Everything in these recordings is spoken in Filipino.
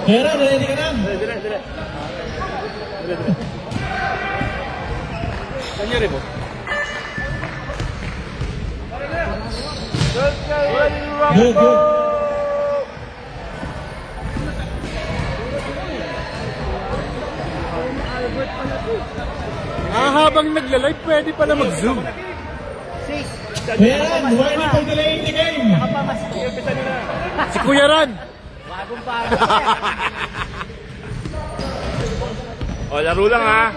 Pero, ready ka na? Dire. Ganyan rin po. Good. Habang nagla-live, pwede pala mag-zoom. Kuya Ran, ready for delaying the game. Si Kuya Ran. Bagong bago. O, laro lang ha.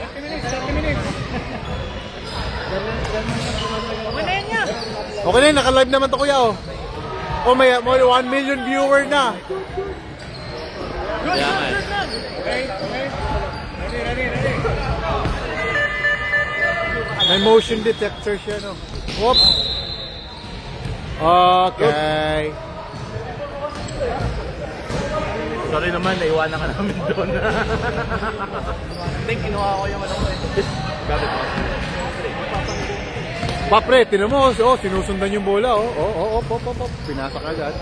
30 minutes. Okay na yun, naka-live naman to kuya oh. Oh, may 1 million viewer na. Good. May motion detector siya no. Whoop. Okay. Sorry naman, naiwanan ka namin doon. Hindi, kinuha ko yung ano ko eh. Gamit mo. Papre, tinan mo, sinusundan yung bola, pop. Pinasa ka agad.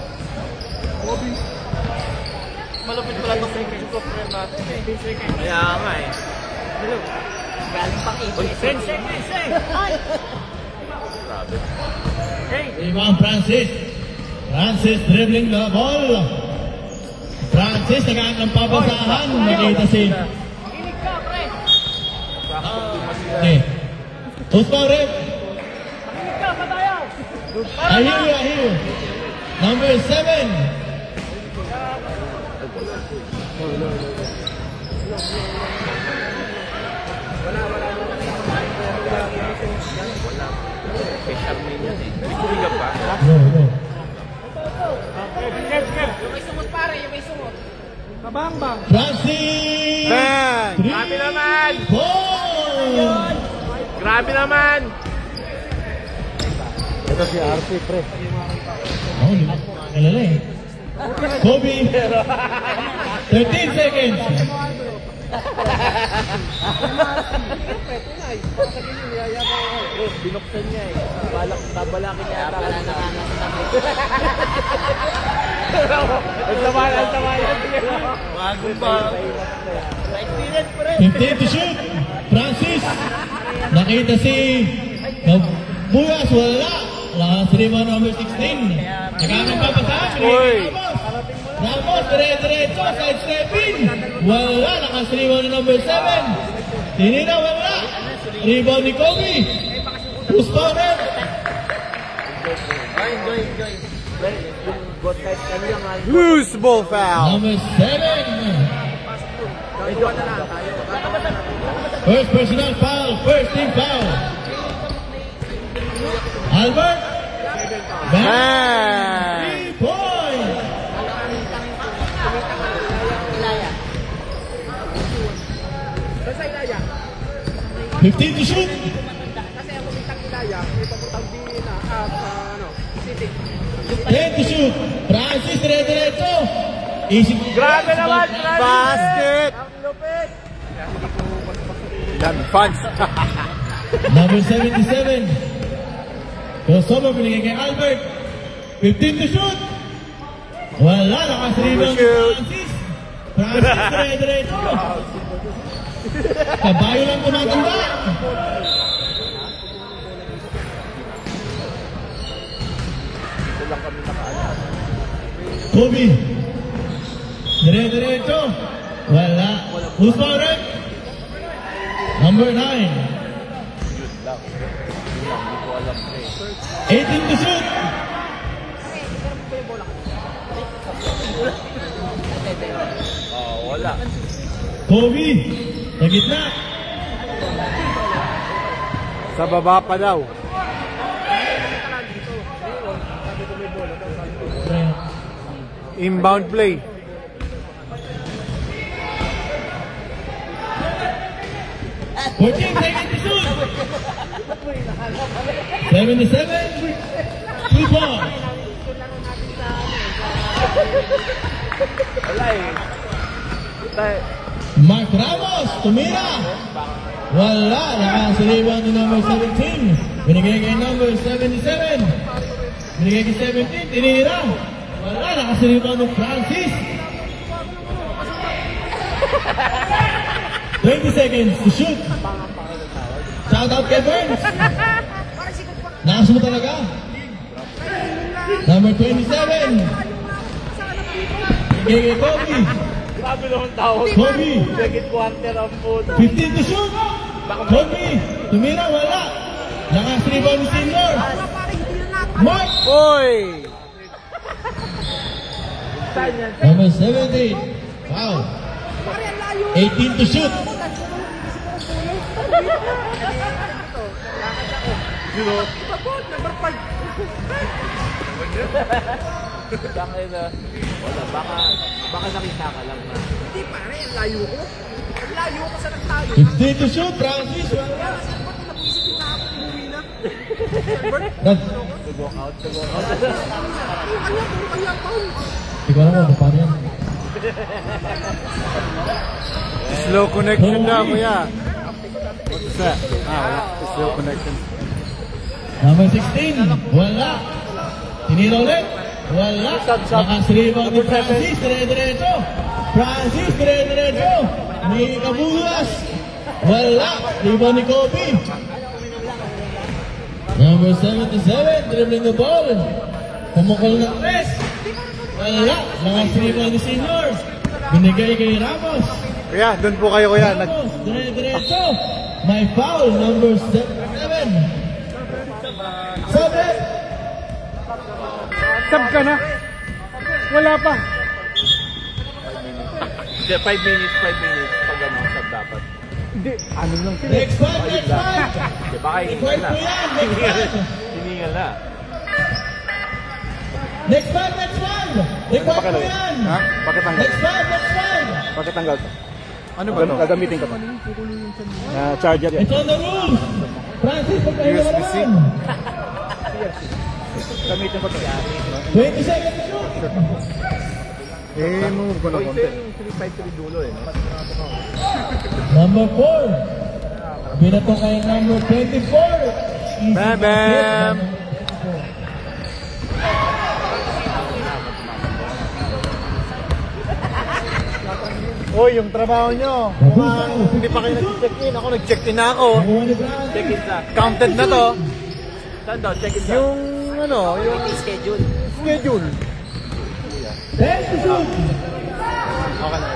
Malupit pala itong second ko, friend natin eh. Kaya nga eh. Hello. Galing pang Sense. Grabe. Imam Francis dribbling the ball. Francis nagaan ng pabasahan. Nakita si Kinig ka, pre. Usman Rep. Kinig ka, patayaw. I hear you. Number 7. No. Yung may sumot pare, yung may sumot. Kabang-bang. Francis. Man! Grabe naman! 4. Grabe naman! Ito si RC, pre. Alala eh. Kobe. 13 seconds. Binuksan niya eh. Babalakin niya ata. Wala na Ang bagong ba? 15 to shoot. Francis. Nakita si Buyas. Wala si Rima number 16. Nagamit pa pasahan. Ramos, dire-diretso, side-stepping. Wala, nakasiriwa na number 7. Tinina, wala. Rebound ni Kobe. Who's power? Enjoy. Loose ball foul. Number 7. First personal foul, first team foul. Albert. Man. 3 points. 15 to shoot. 10 to shoot. Francis, dire-diretso. Easy. Grabe naman! Basket! Dami fans. Number 77. Crossover, binigay kay Albert. 15 to shoot. Wala, nakasiriban ni Francis. Francis, dire-diretso. Kabayo lang tumatanda. Kobe. Dire-diretso. Wala. Who's power? Number 9. 18 to shoot. Wala. Kobe. Sa gitna. Sa baba pa daw. Inbound play. Second to shoot. 77. 2 balls. Wala eh. Mark Ramos, tumira. Wala, nakasiriwan ni number 17. Binigay kay number 77. Binigay kay 17, tinira. Wala, nakasiriwan ni Francis. 20 seconds to shoot. Shout out kay Burns. Lakas mo talaga. Number 27. Kay Kobe. Grabe naman tao. Kobe. Second quarter ang puto. 15 to shoot. Kobe. Tumira, wala. Lakas rebound ni Senior. Mark. Oy! Number 17. Wow. 18 to shoot. Bakit na? Wala, baka nakita ka lang na. Hindi pare, ang layo ko. Ang layo ko sa nagtayo. 15 to shoot, Francis. Wala. Napuisip din na ako, umuwi na. Walk out. Kaya Paul. Hindi ko alam kung paano yan. Slow connection na, kuya. What's that? Wala. Slow connection. Number 16. Wala. Tinira ulit. Wala. Lakas rebound ni Francis. Dire-diretso. Francis, dire-diretso. Ni Kabugas. Wala. Rebound ni Kobe. Number 77. Dribbling the ball. Pumukol ng tres. Wala. Lakas rebound ni Seniors. Binigay kay Ramos. Kuya, doon po kayo, kuya. Ramos. Dire-diretso. May foul. Number 7. Sabi. Sab ka na. Wala pa. 5 minutes. Pag ano, sab dapat. Hindi, ano lang sila. Next one. Baka hiningal na. Hiningal na. Next one. Record mo yan. Ha? Pakitanggal. Next one. Pakitanggal. Ano ba ito? Gagamitin ko pa. Charger yan. It's on the rules. Francis, pagkain mo USB-C. naman. Gamitin ko ito. 20 seconds to shoot. Move ko na konti. Number 4. Binato kay number 24. Bam, bam. Uy, yung trabaho nyo. Hindi pa kayo nag-check-in. Ako nag-check-in na ako. Check-in na. Counted na to. Saan daw? Check-in na. Yung ano, yung Schedule. schedule. 10 to shoot. Okay na.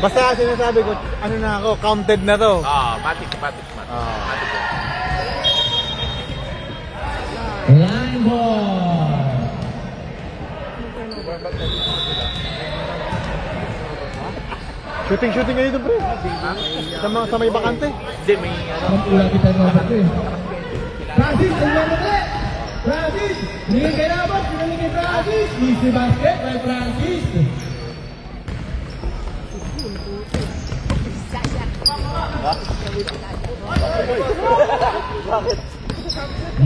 Basta sinasabi ko, ano na ako, counted na to. Matic. Line ball. Shooting ngayon doon, bro. Sa may bakante. Hindi, may ano. Ang ulat kita ng Robert eh. Francis, ang lamang Francis, hindi kay Robert, hindi kay Francis. Easy basket by Francis.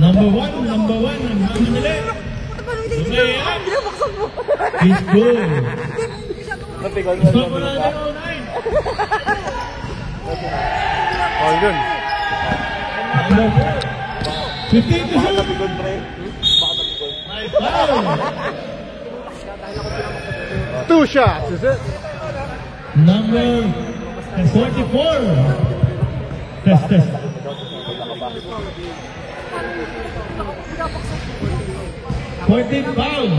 Number one, ang mamanili. He's good. Stop mo na 09. Oh, yun. Number 15 to shoot. My foul. 2 shots, is it? Number 44. Test. 14 foul.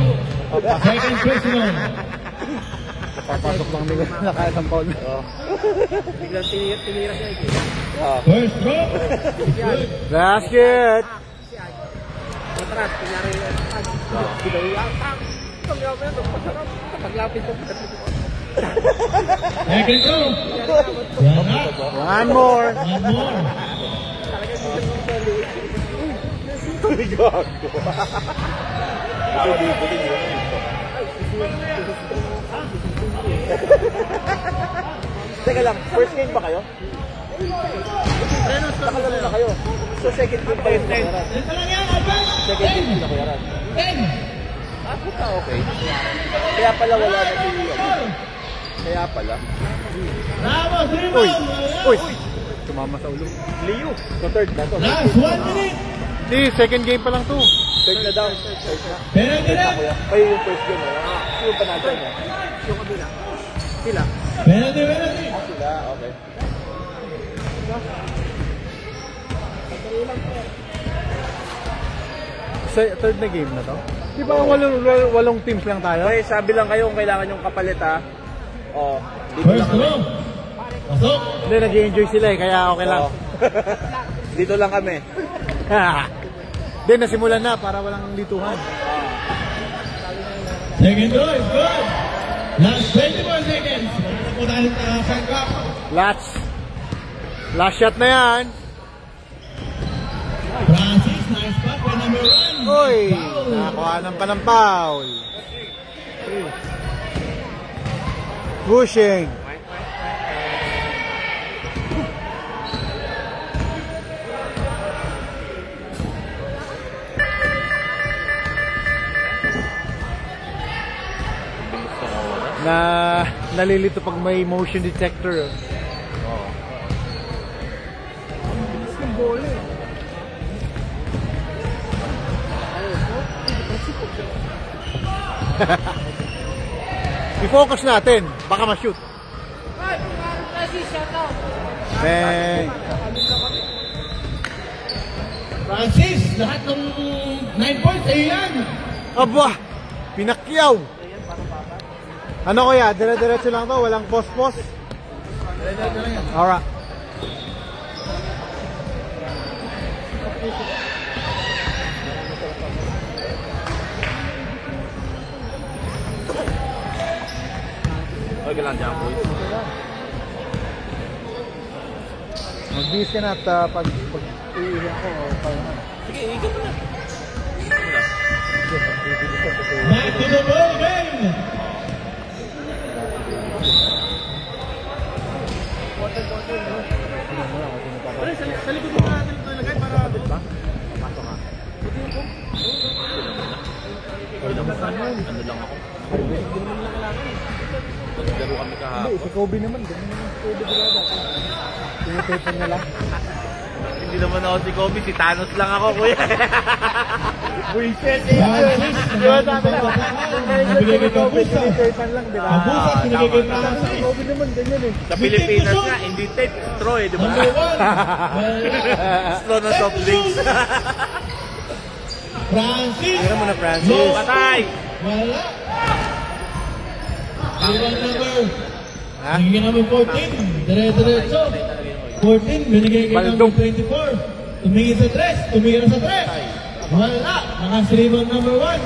Second personal. Papasok lang nila na kaya ng foul. Biglang tinira siya eh. First throw. Basket! Atras, kunyari yun. Paglapit ko. Second throw. Yan na. One more! Teka lang, first game ba kayo? Nakalaro na kayo. So second game ba yung bayaran? Ito lang yan, advance. Second game yung bayaran. 10. Puta, okay. Kaya pala wala na si Kaya pala. Ramos, Uy! rebound. Uy! Tumama sa ulo. Leo, so third na to. Last 1 minute. Hindi, second game pa lang to. Third na daw. Third na. Penalty rin. Kayo yung first game. Yung panalo niya. Yung kabila. Sila. Penalty. Okay. Sa third na game na to? Di ba walong teams lang tayo? Okay, sabi lang kayo kung kailangan yung kapalit ha. Oh, dito lang First kami. row. Pasok. Hindi, nag-i-enjoy sila eh, kaya okay lang. Oo. Dito lang kami. Hindi, nasimulan na para walang lituhan. Second row is good. Last 24 seconds. Punta tayo sa shot clock. Last shot na yan. Francis, nice spot by number 1. Uy, nakakuhanan pa ng foul. Pushing. Nalilito pag may motion detector. I-focus natin, baka ma-shoot. Bang! Francis, lahat ng 9 points ay yan. Aba! Pinakyaw! Ano kaya? Dire-diretso lang to? Walang pos-pos? Alright. Okay lang dyan, boys. Mag-bis ka na at pag iiwan ko, paano? Sige, ikot mo na. Back to the ball game. Sa likod mo natin ito nilagay para... Pasok ka. Ano lang ako. Naglaro kami kahapon. Hindi, si Kobe naman. Ganun naman si Kobe talaga. Tinitipon na lang. Hindi naman ako si Kobe, si Thanos lang ako, kuya. Buisit! Francis, Diba sabi na? nabigay kay Kobe, Kabusa. tinitipon lang, diba? Kabusa, binigay kay Si Francis. Kobe naman, ganyan eh. Sa Pilipinas nga, hindi tape, straw eh, di ba? Number 1. Straw na soft drinks. Francis. Tira mo na, Francis. Low. Patay! Wala. Ibang number. Ha? Binigay number 14. Dire-diretso. 14, binigay kay number Baldog. 24. Tumingin sa 3. Tumira sa 3. Wala. Naka-rebound number 1.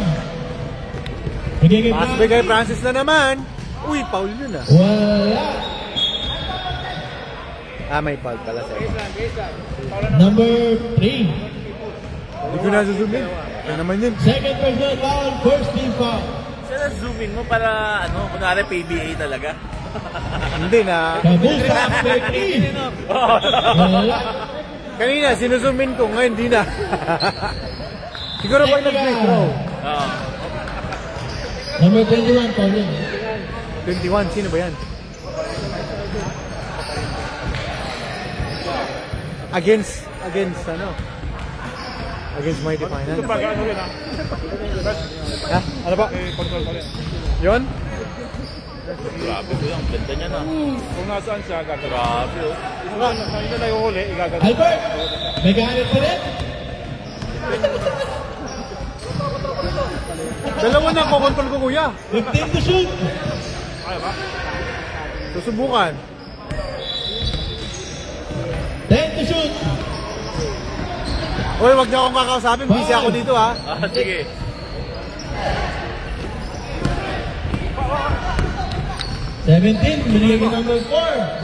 Binigay kay Pass kay Francis na naman. Uy, foul yun ah. Wala. May foul pala sa Number 3. Hindi ko nasusumin. Ano naman yun? Second personal foul, first team foul. Sana zoom in mo para, ano, kunwari PBA talaga. Hindi na. Kabusa, Becky. Wala. Kanina, sinusumin ko. Ngayon, hindi na. Siguro pag nag-free throw. Oo. Number 21, foul yun. 21, sino ba yan? Against ano? Against Mighty Finance. Ha? Ano ba? Yun? Grabe ko yung ganda niya na. Kung nasaan siya, gagawin. Grabe oh. Hindi na yung huli, igagawin. Albert, may galit pa rin. Dalawa na, kukontrol ko kuya. 15 to shoot. Susubukan. 10 to shoot. Uy, wag niyo akong kakausapin. Busy ako dito ha. Sige. Seventeen, binigay kay number 4.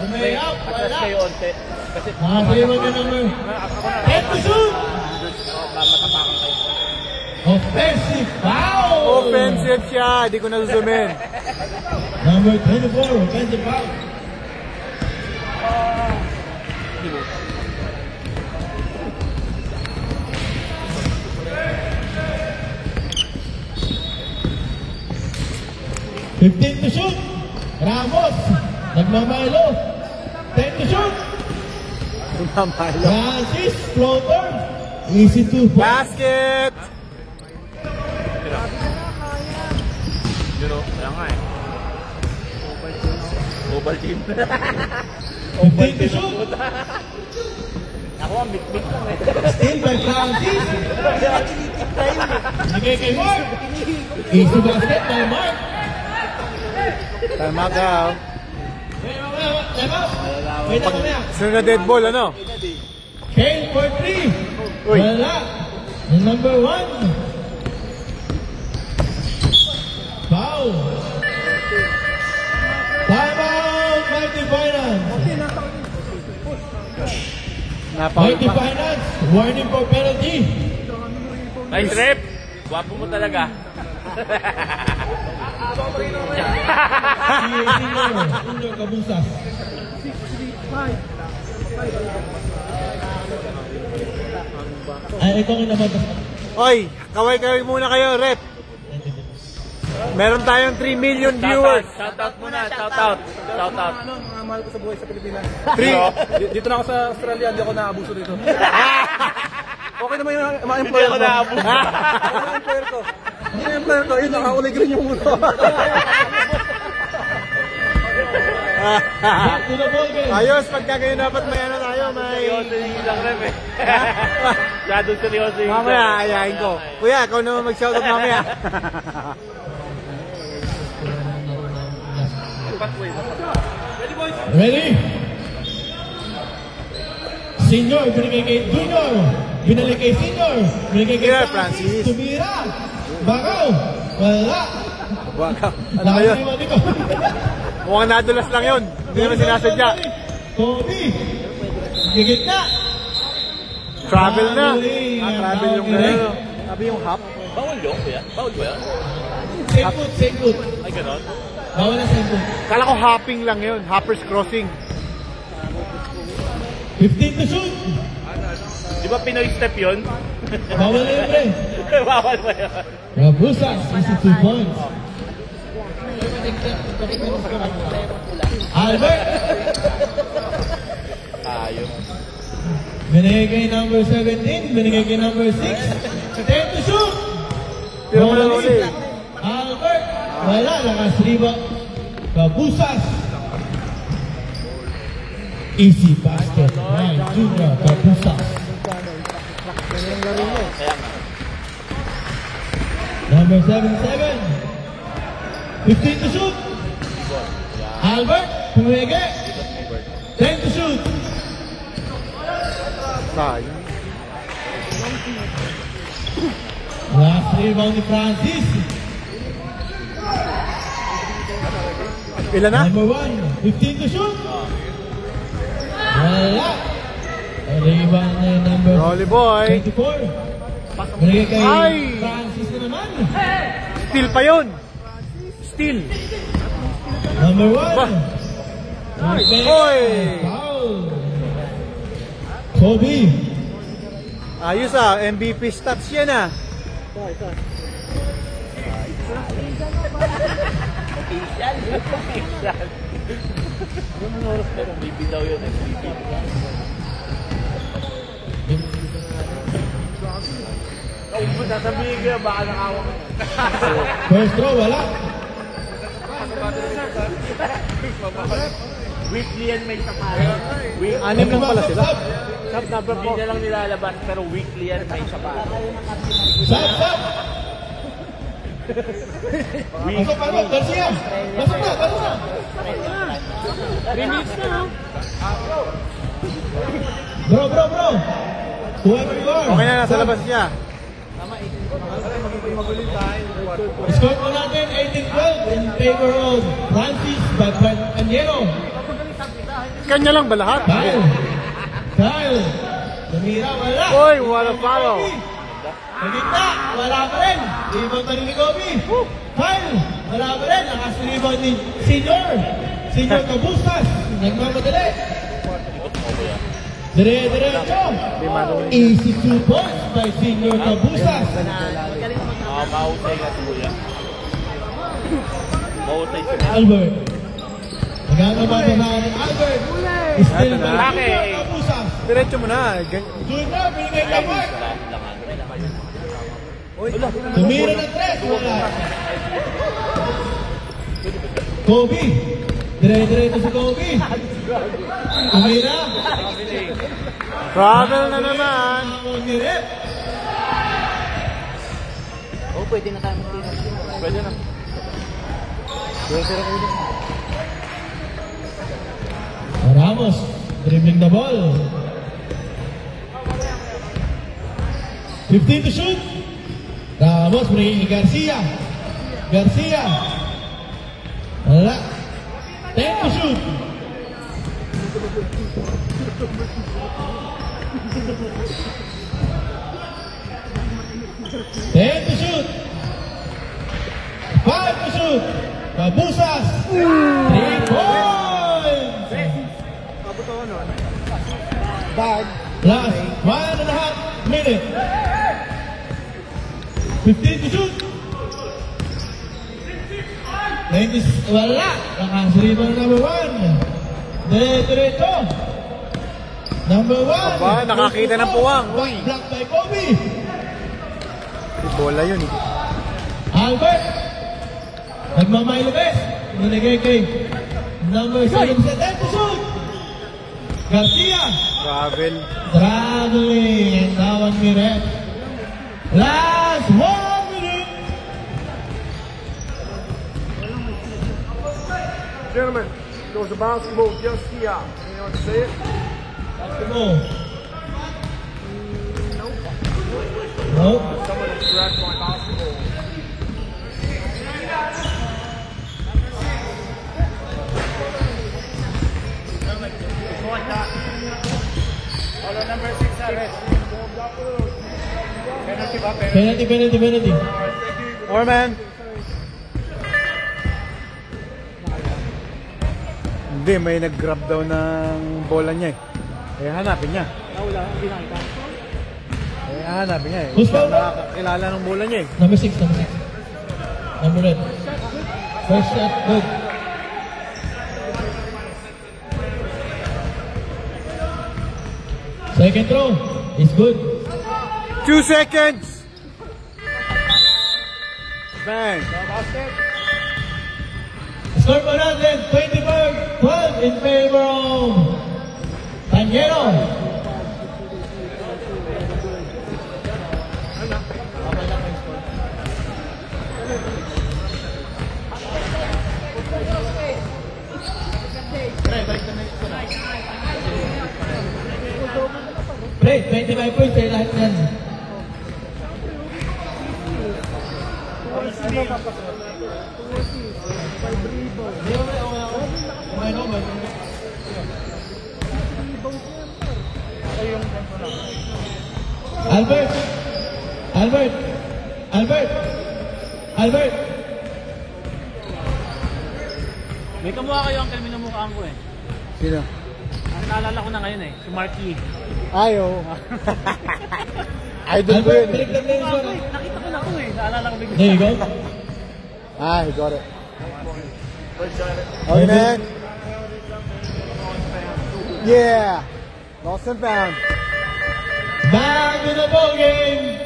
Bumay out, Atras wala. kayo onte. Kasi Nakasaliman kay number 10 to shoot. matapakan kayo. Offensive foul. Offensive siya. Di ko nasusumin. Number 24, offensive foul. Fifteen to shoot. Ramos, nagmamalo. 10 to shoot. Tumamalo. Francis, floater. Easy to Basket! Yun o, kaya nga eh. Mobile team. 15 to shoot. Ako ang big lang eh. Steal by Francis. Binigay kay Mark. Easy basket by Mark. Time out daw. Time out. Wait ako na. Sunod na dead ball, ano? Kale for 3. Uy. Wala. The number 1. Foul. Time out. Mighty Finance. Mighty Finance. Warning for penalty. Nice rep. Guwapo mo talaga. Senior Kabusas. Ay, ito ang inababas. Oy, kaway-kaway muna kayo, rep. Meron tayong 3 million viewers. Shoutout muna, shoutout. Shoutout. Mga mahal ko sa buhay sa Pilipinas. 3. Dito na ako sa Australia, hindi ako naabuso dito. Okay naman yung mga employer ko. Yung employer ko. Hindi na employer ko, yun, nakaulig rin yung mundo. Back to the ball game. Ayos, pagka ganyan dapat may ano tayo, may... Seryoso yung lang rep eh. Masyadong seryoso yung Mamaya, ayahin ko. Kuya, ikaw naman mag-shoutout mamaya. Ready? Senior, binigay kay Junior. Binalik kay Senior. Binigay kay Tumira, Francis. Francis. Tumira. Bakaw. Wala. Baka, ano kayo? Nakakaliwa dito. Mukhang nadulas lang yun. Hindi naman sinasadya. Kobe. Gigit na. Travel na. Ah, Travel yung correct. Sabi yung hop. Bawal yun, kuya? Bawal ba yan? Same foot. Ay, ganon? Bawal na same foot. Kala ko hopping lang yun. Hoppers crossing. 15 to shoot. Di ba Pinoy step yun? Bawal na yun, pre. Bawal ba yun? Rabusas, easy 2 points. Albert. Tayo. Binigay kay number 17. Binigay kay number 6. 10 to shoot. Tira mo na ulit. Albert. Wala, lakas riba. Rabusas. Easy basket. Right, Junior Rabusas. Number 77. 15 to shoot. Albert. Pumigay. 10 to shoot. Sayang. Last rebound ni Francis. Ilan na? Number 1. 15 to shoot. Wala. Rebound na yung number Rolly boy. 24. Binigay kay Ay! Francis na naman. Steal pa yun. Steal. Number 1. Ba? Oy! Foul. Kobe. Ayos ah. MVP stats yan ah. Official. Official. Yung oras na kung baby daw yun. MVP. Kung mo sasabihin ko, baka nakawak. First throw, wala. Weekly yan may sapat. Anim lang pala sila. Sub, Hindi na lang nilalabas, pero weekly yan may sapat. sub. Pasok, pasok. Garcia. Pasok na, pasok na. 3 minutes na. Bro. Whoever you are. Okay na, nasa labas niya. Score po natin 18-12 in favor of Francis Batanero. Kanya lang ba lahat? Kyle. Tumira, wala. Oy, what a follow. Nagita, wala pa rin. Rebound pa rin ni Kobe. Kyle, wala pa rin. Nakas-rebound ni Senior Kabusas. Nagmamadali. Dire-diretso. Easy 2 points by Senior Kabusas. Mahusay nga si Kuya. Mahusay siya. Albert. Nagkakabata na ni Albert. Still by Senior Kabusas. Diretso mo na. Junior, binigay kay Mark. Tumira ng 3. Wala. Kobe. Dire-direto si Kobe. Tumira. Travel na naman. Mag-irip. Oh, pwede na tayo mag-tira. Pwede na. Ramos, dribbling the ball. 15 to shoot. Ramos bringing Garcia. Garcia. Wala. 10 to shoot. Ten to shoot. 5 to shoot. Kabusas. 3 points. Bag. Last 1.5 minutes. 15 to shoot. 90, wala. Nakasiripan na number 1. Diretso. Number 1. Aba, nakakita ng puwang. Uy. Block by Kobe. Bola yun eh. Albert. Nagmamailabes. Nilagay kay number 7 sa 10 to shoot. Garcia. Travel. Traveling. And now 1 minute. Last 1 minute. Gentlemen, there was a basketball just here. Anyone see it? Basketball. Nope. Someone grabbed my basketball. It's like that. Oh, the number 6 have it. Penalty. More man. Hindi, may nag-grab daw ng bola niya eh. Kaya hanapin niya. Wala, hindi nakita. Kaya hanapin niya eh. Who's Siya foul? nakakilala ng bola niya eh. Number 6. Number 8. First shot, good. Second throw is good. 2 seconds. Bang. Score for nothing, 24-12 in favor of Tanguero. Play, 25 points ay lahat yan. Albert. May kamukha kayo ang minumukhaan ko eh. Sino? Ang naalala ko na ngayon eh, si Marky. Ayo. Idol ko yun eh. Balik lang Nakita ko na ako eh, naalala ko bigla. There you go. Ah, he got it. Okay, man. Yeah. Lost and found. Back in the ball game.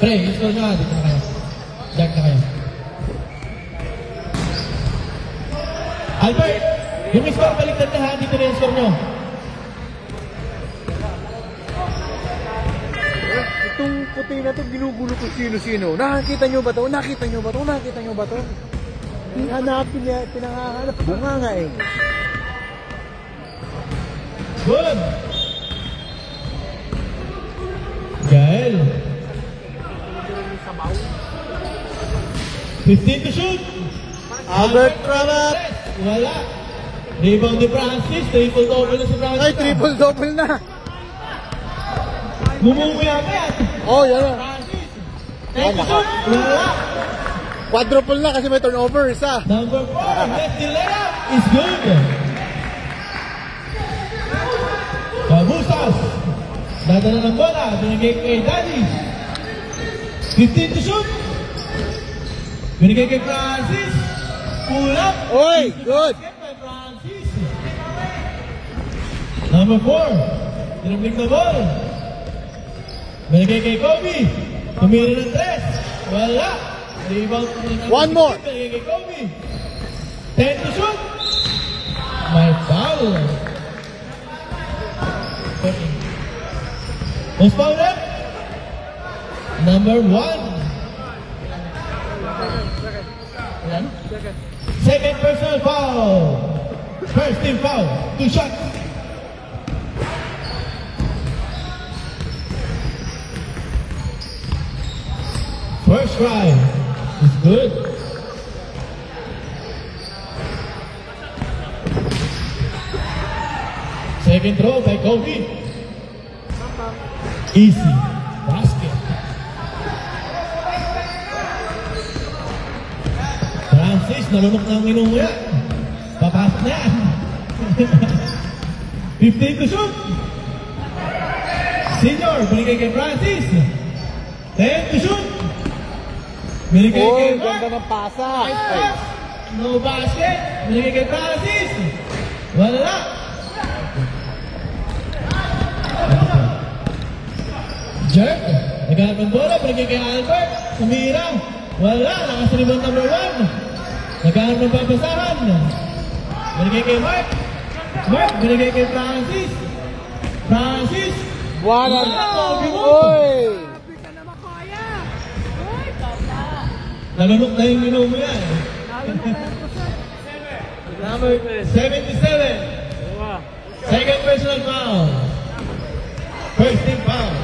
Pre, score na. Dito na kayo. Jack na kayo. Albert, yung score baliktad na ha. Dito na yung score nyo. Itong puti na to, ginugulo ko sino-sino. Nakakita nyo ba to? Nakita nyo ba to? Nakita nyo ba to? Hinanapin niya, pinangahanap. Bunga nga eh. Good. Gael. 15 to shoot. Albert Kramat. Wala. Rebound ni Francis. Triple-double na si Francis. Ay, triple-double na. Mumuya pa yan. Oh, yan na. Francis. 10 to shoot. Wala. Quadruple na kasi may turnover, isa. Number 4. Left the layup is good. Kabusas. Dadala ng bola. Binigay kay Daddy. 15 to shoot. Binigay kay Francis. Pull up. Oy, good. By Francis. Number 4. Dribbling the ball. Binigay kay Kobe. Tumira ng 3. Wala. Rebound. One more. Binigay kay Kobe. Most foul left. Number 1. Second personal foul. First team foul. 2 shots. First try is good. Second throw by Kobe. Easy basket. Francis, nalunok na ang inumuya. Papasok na yan. 15 to shoot. Senior, binigay kay Francis. 10 to shoot. Binigay kay Mark. Ganda ng pasa. No basket. Binigay kay Francis. Wala. Jerk. Naghanap ng bola. Binigay kay Albert. Sumira. Wala. Lakas rebound number 1. Naghanap ng babasahan. Binigay kay Mark. Mark. Binigay kay Francis. Francis. Wala. Oy! Nalunok na yung minumo yan. Number 77. Second personal foul. First team foul.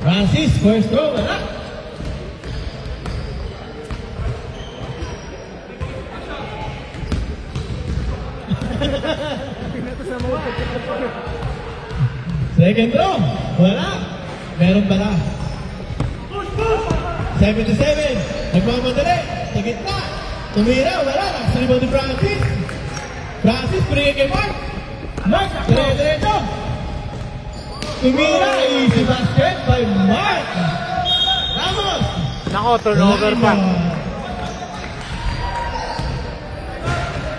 Francis, first throw, wala. Second throw, wala. Meron pala. 77, nagmamadali, sa gitna. Tumira, wala. Nakasalibaw ni Francis. Francis, pinigay kay Mark. Mark, dire-diretso. Tumira, easy basket by Mark. Ramos. Nako, turnover pa.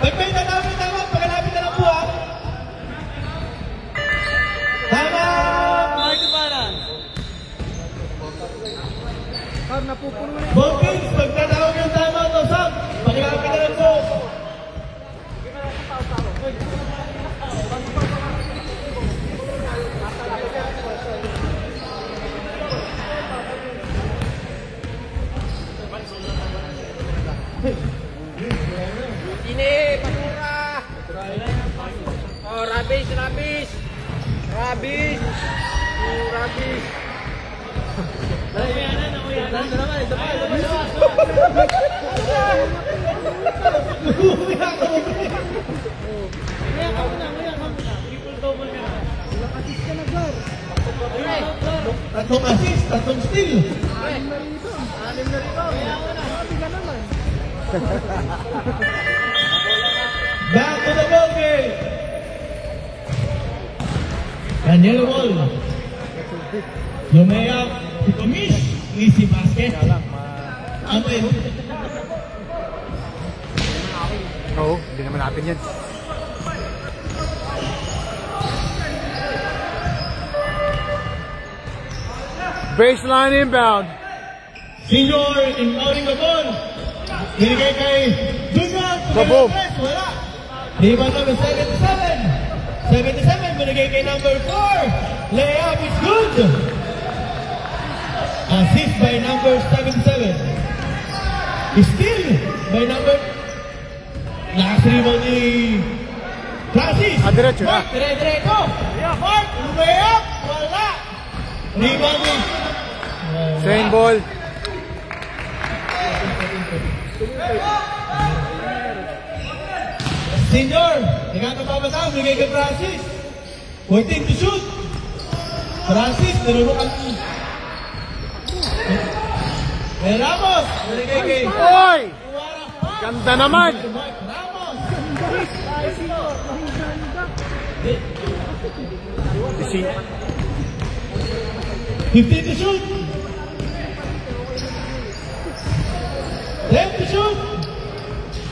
Pag may tatawin naman, pagkalapit na lang po ha. Tama! Bokins, pag tatawag yung tama ito, Sam, pagkalapit na lang po. Ini, Pasura. Oh, rabis. Rabis. Tatlong assist, tatlong steal. Back to the ball game. And yellow ball. Lumea, Kumish, easy basket. Amen. Oo, hindi naman natin yan. Baseline inbound. Senior inbounding the ball. Binigay kay Junior. Kaboom. Wala. Rebound number 77. 77 binigay kay number 4. Layup is good. Assist by number 77. Steal by number. Last rebound ni Francis. Diretso na. Mark, dire-diretso. Mark, layup. Wala. Rebound ni Same ball. Senior, nagkakapapasama, bigay kay Francis. 14 to shoot. Francis, narurukan. Ramos, bigay kay Oy! Ganda naman! Ramos. Isi. 15 to shoot. 10 to shoot.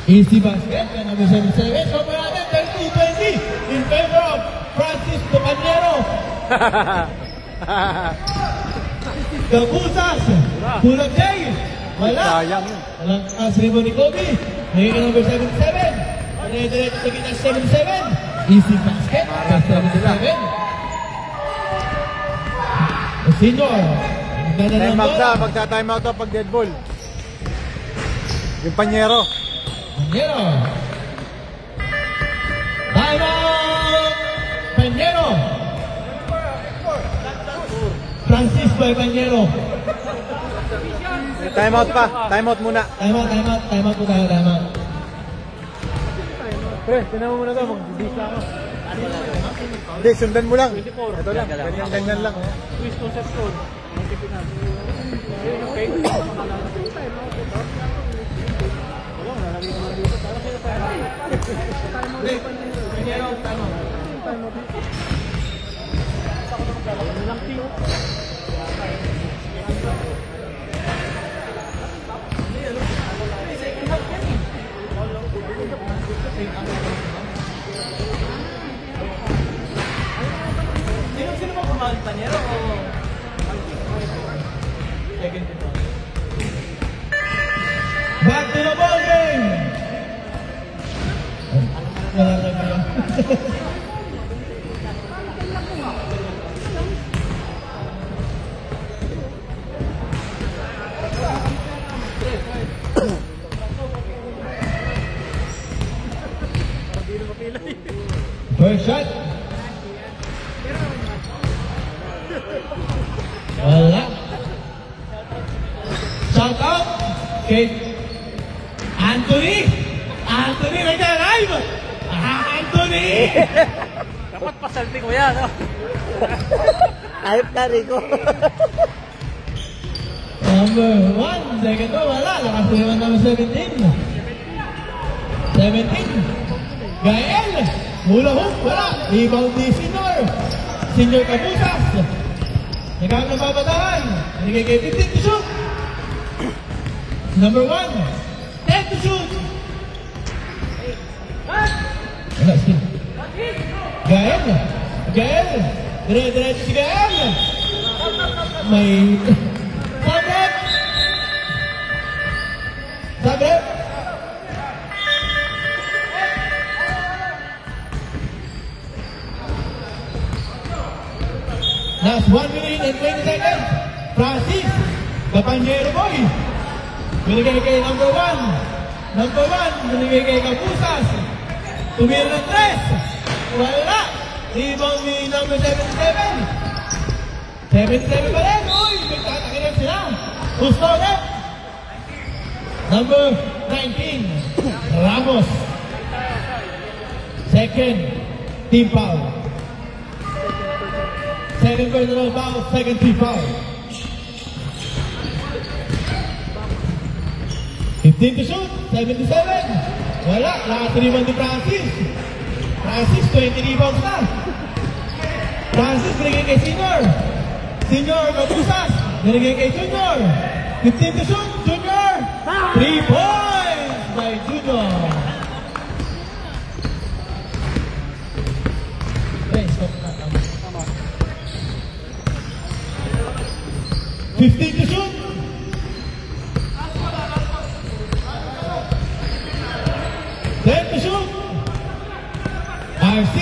Easy basket, number 77. So, natin, 32-20 in favor of Francis Tocañero. Gabusas, Pulag Jay, Wala. Sayang yun. Walang rebound ni Kobe. Nagiging number 77. Dire-diretso sa gitna 77. Easy basket. 77. Senior. Time out na. Magta-time out na pag dead ball. Yung Panyero. Panyero. Time out. Panyero. Francisco Panyero. Time out pa. Time out muna. Time out po tayo, time out. Pre, tinan mo muna to. Mag-dis ako. Hindi, sundan mo lang. Ito lang. Ganyan lang. Twist conception. Sino mo kumahal Panyero o second to one? Back to the ball game! Wala na ba yan? First shot. Wala. Shout out kay Anthony. Anthony right there live. Anthony. Dapat pasalti ko yan, no? Ayop na Rico. Number 1, second to, wala. Lakas naman number 17. 17. Gael. Hula hoop, wala. Rebound ni Senior. Senior Kabusas. Nagkakaroon ng babataan. Nagigay 15 to shoot. Number 1. 10 to shoot. Wala, still. Gael. Gael. Dire-diretso si Gael. May... Sabret! Sabret! Last 1 minute and 20 seconds. Francis, the Panyero boy. Binigay kay number 1. Number 1, binigay kay Kabusas. Tumira ng 3. Wala. Rebound ni number 77. 77 pa rin. Uy, nagtatakinan sila. Who's started? Number 19, Ramos. Second, team foul. Second personal foul, second team foul. 15 to shoot, 77. Wala, lahat rebound ni Francis. Francis, 20 rebounds na. Francis, binigay kay Senior. Senior, Kabusas. Binigay kay Junior. 15 to shoot, Junior. 3 points by Junior. Okay, stop na. 15 to shoot. To shoot. RC.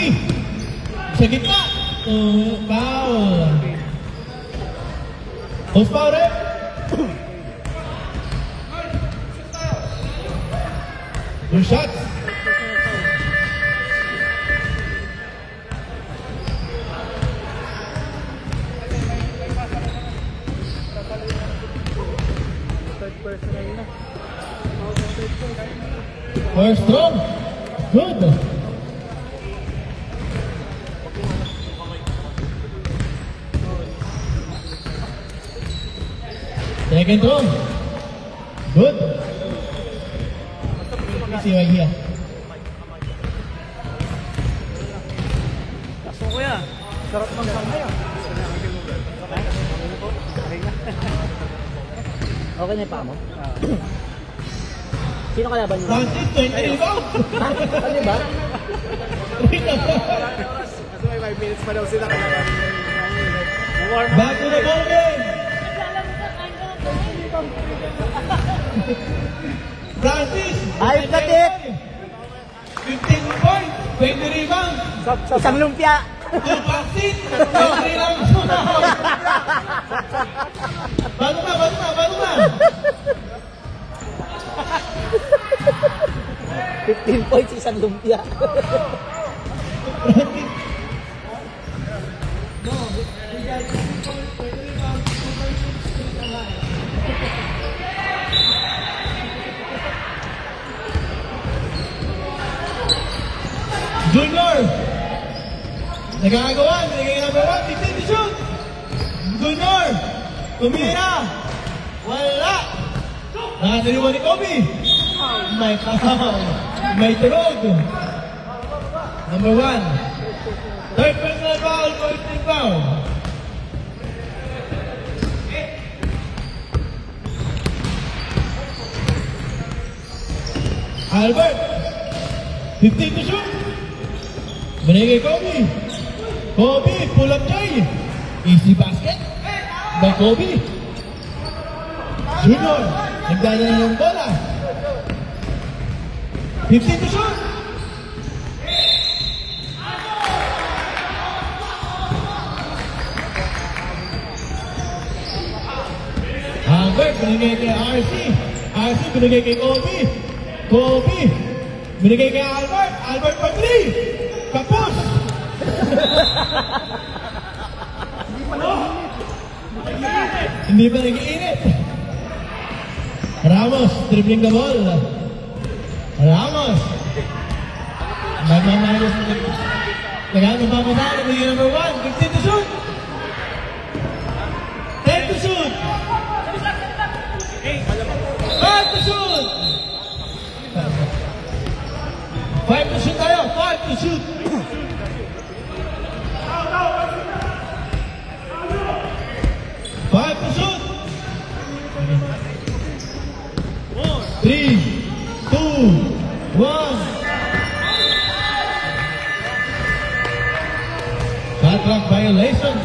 Sa gitna. Foul. Who's foul rin? Two shots. First throw. Good. Second throw. Good. Easy right here. Kaso ko yan. Sarap ng sangay ah. Okay na yung paa mo? Sino kalaban mo? Francis, 20 rebounds. Ano ba? Kasi may 5 minutes pa daw sila kailangan. Back to the ball game. Francis. Ayos na, Tit. 15 points. 20 rebounds. Isang lumpia. 2 vaccine. 20 rebounds. Bago na. 15 points, isang lumpia. Junior. Nagagawa. Binigay number 1. 15 to shoot. Junior. Tumira. Wala. Nakatiriwan ni Kobe. May foul. May turog. Number 1. Third personal foul. First foul. Albert. 15 to shoot. Binigay Kobe. Kobe, pull up try. Easy basket. By Kobe. Junior, nagdadala ng bola. 15 to shoot. Albert, binigay kay RC. RC, binigay kay Kobe. Kobe, binigay kay Albert. Albert for 3. Kapos. Hindi pa nag-iinit. Ramos, dribbling the ball. Ramos. Nagmamayos. Nagano pa matalo. Bigyan number 1. 15 to shoot. 10 to shoot. 5 to shoot. 5 to shoot tayo. 5 to shoot. 5 to shoot. 3, 2, 1. Shot clock violation.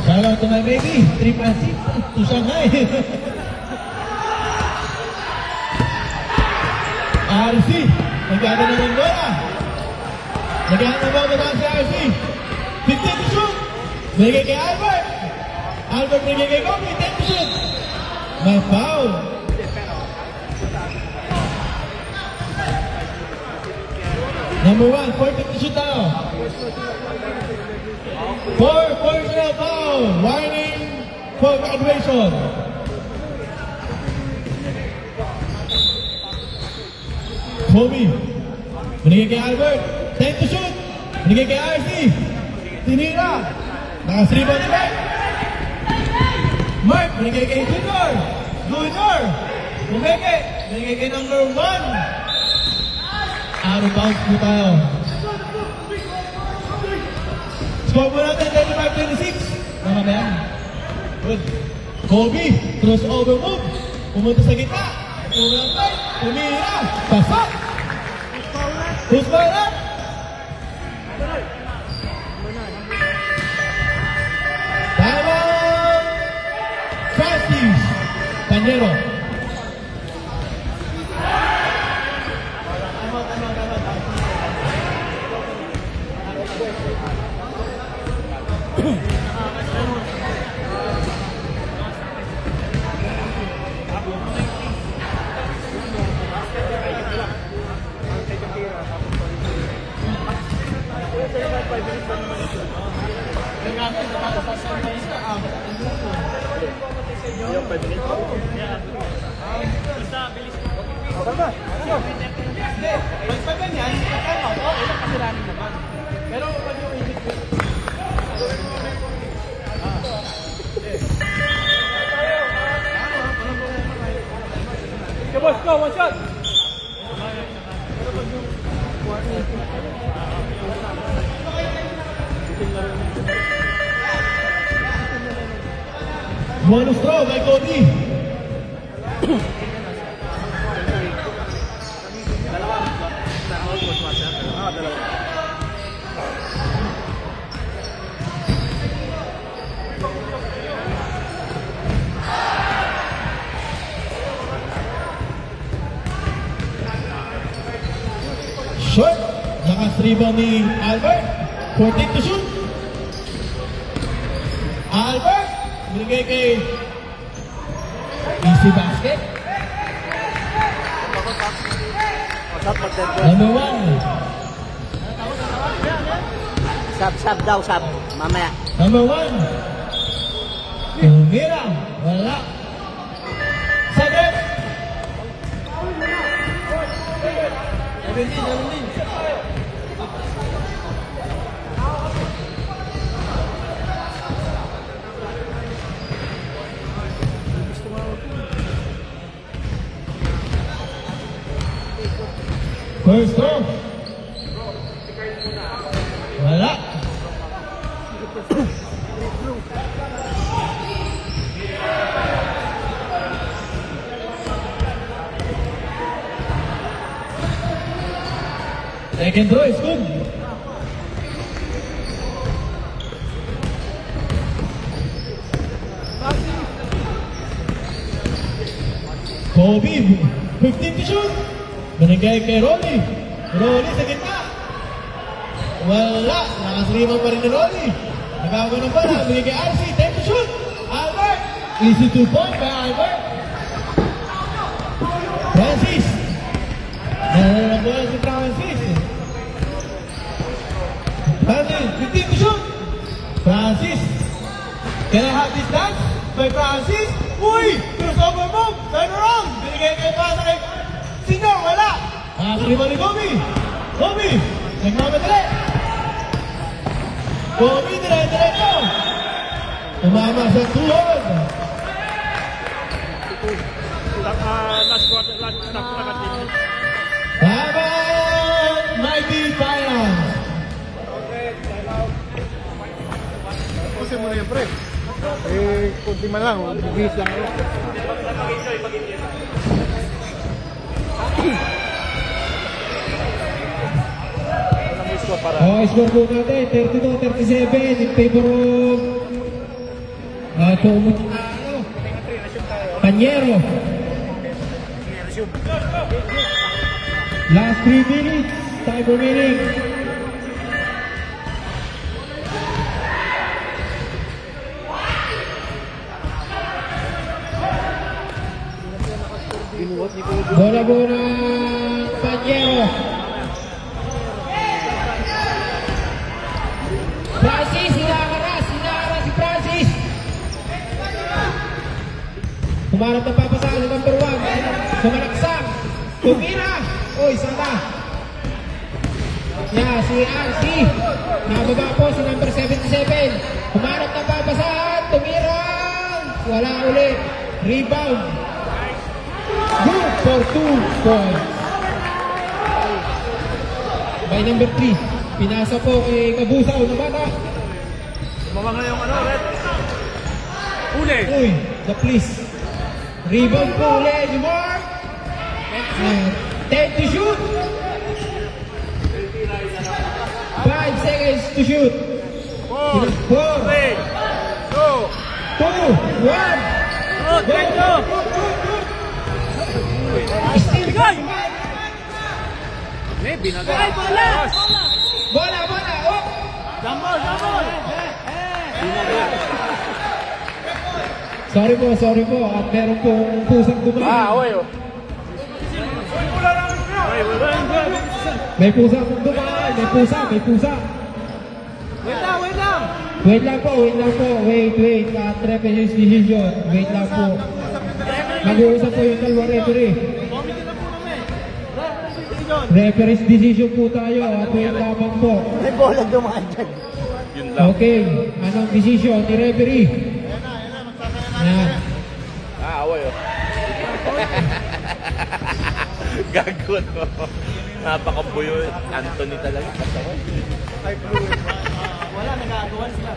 Shout out to my baby. 3.6 to Shanghai. RC. Nagkagano ng bola. Nagkagano ng bola si RC. 15 to shoot. Binigay kay Albert. Albert binigay kay Kobe. 10 to shoot. May foul. Number 1, 40 to shoot tayo. 4 personal foul. Warning for graduation. Kobe. Binigay kay Albert. 10 to shoot. Binigay kay RC. Tinira. Nakasriban ni Mark. Mark, binigay kay Junior. Junior. Binigay kay number 1. Out of bounds po tayo. Score po natin, 35-26. Tama ba yan? Good. Kobe, crossover move. Pumunta sa gitna. Umantay. Tumira. Pasok. Who's ball up? Tama. Francis. Panero. Boss, go, one shot! Bonus throw by Kobe. Last rebound ni Albert. 14 to shoot. Albert. Binigay kay easy basket. Number 1. Sab daw, sab. Mamaya. Number 1. Tumira. Wala. Sagat. First throw. Wala. Second throw is good. Kobe, 15 to shoot. Binigay kay Rolly. Rolly sa gitna. Wala. Nakasliman pa rin ni Rolly. Nagawa ng bala. Binigay kay RC. 10 to shoot. Albert. Easy 2-point by Albert. Francis. Nanalo ng bola si Francis. Francis. 15 to shoot. Francis. Can I have this dance by Francis? Uy! Crossover move. Turn around. Binigay kay Pasa kay Senior. Wala. Nakasliman ni Kobe. Kobe. Nagmamadali. Kobe, dire-diretso. Tumama sa tuhod. Habang Mighty Final. Kasi mo na yan, pre. Kunti man lang. Bigis lang ako. Score po natin, 32-37 in favor of Panyero. Last 3 minutes, time remaining. Bola-bola Panyero. Francis, hinakaras si Francis. Kumarap na papasahan ng number 1. Sumalaksak. Tumira. Uy, sana. Si RC. Nababa po si number 77. Kumarap na papasahan. Tumira. Wala ulit. Rebound. Good for 2 points. By number 3. Pinasa po kay Kabusaw na bata. Bumaba nga yung red. Uli. Uy, the please. Rebound po ulit, ni Mark. 10 to shoot. 5 seconds to shoot. 4, 3, 2, 1. Go! Still go! Binagay! Bola! Oh! Jambol! Sorry po. At meron pong pusang dumaan. Oy. May pusang dumaan. May pusa. Wait lang po. Wait. At referee's decision. Wait lang po. Mag-uusap po yung dalawa referee. Referee's decision po tayo. At wait lamang po. May bola dumaan dyan. Okay. Anong decision ni referee? Yan. Away Gago no. Napakabuyo. Anthony talaga. Wala, nag-aagawan sila.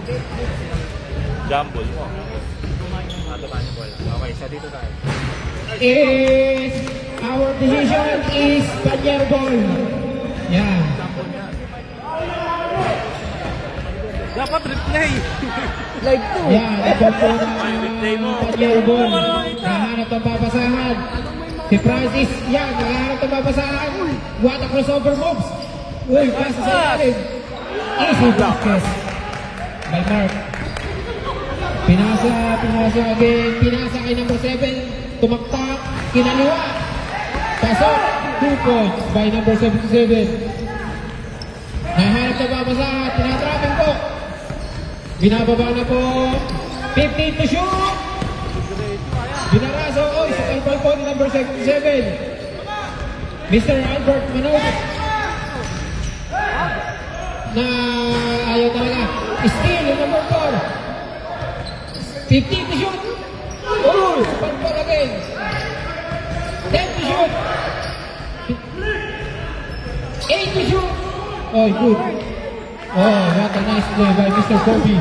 Jumble mo. Okay, sa dito tayo. Our decision is Panyero ball. Yan. Dapat replay. Live 2. Yan. Ito po na Panyero ball. Nahanap ng papasahan. Si Francis, yan. Nahanap ng papasahan. What a crossover moves. Uy, pasa sa ilalim. Easy Vasquez. By Mark. Pinasa again. Pinasa kay number 7. Tumaktak. Kinaliwa. Pasok. 2 points by number 77. Nahanap na babasahan. Tinatrapping po. Binababa na po. 15 to shoot. Binaraso. Oy, sa kalpal po ni number 77. Mr. Albert Manok. Na ayaw talaga. Steal yung number 4. 15 to shoot. Oh, sa kalpal again. 10 to shoot. 8 to shoot. Oh, good. Oh, what a nice play by Mr. Kobe.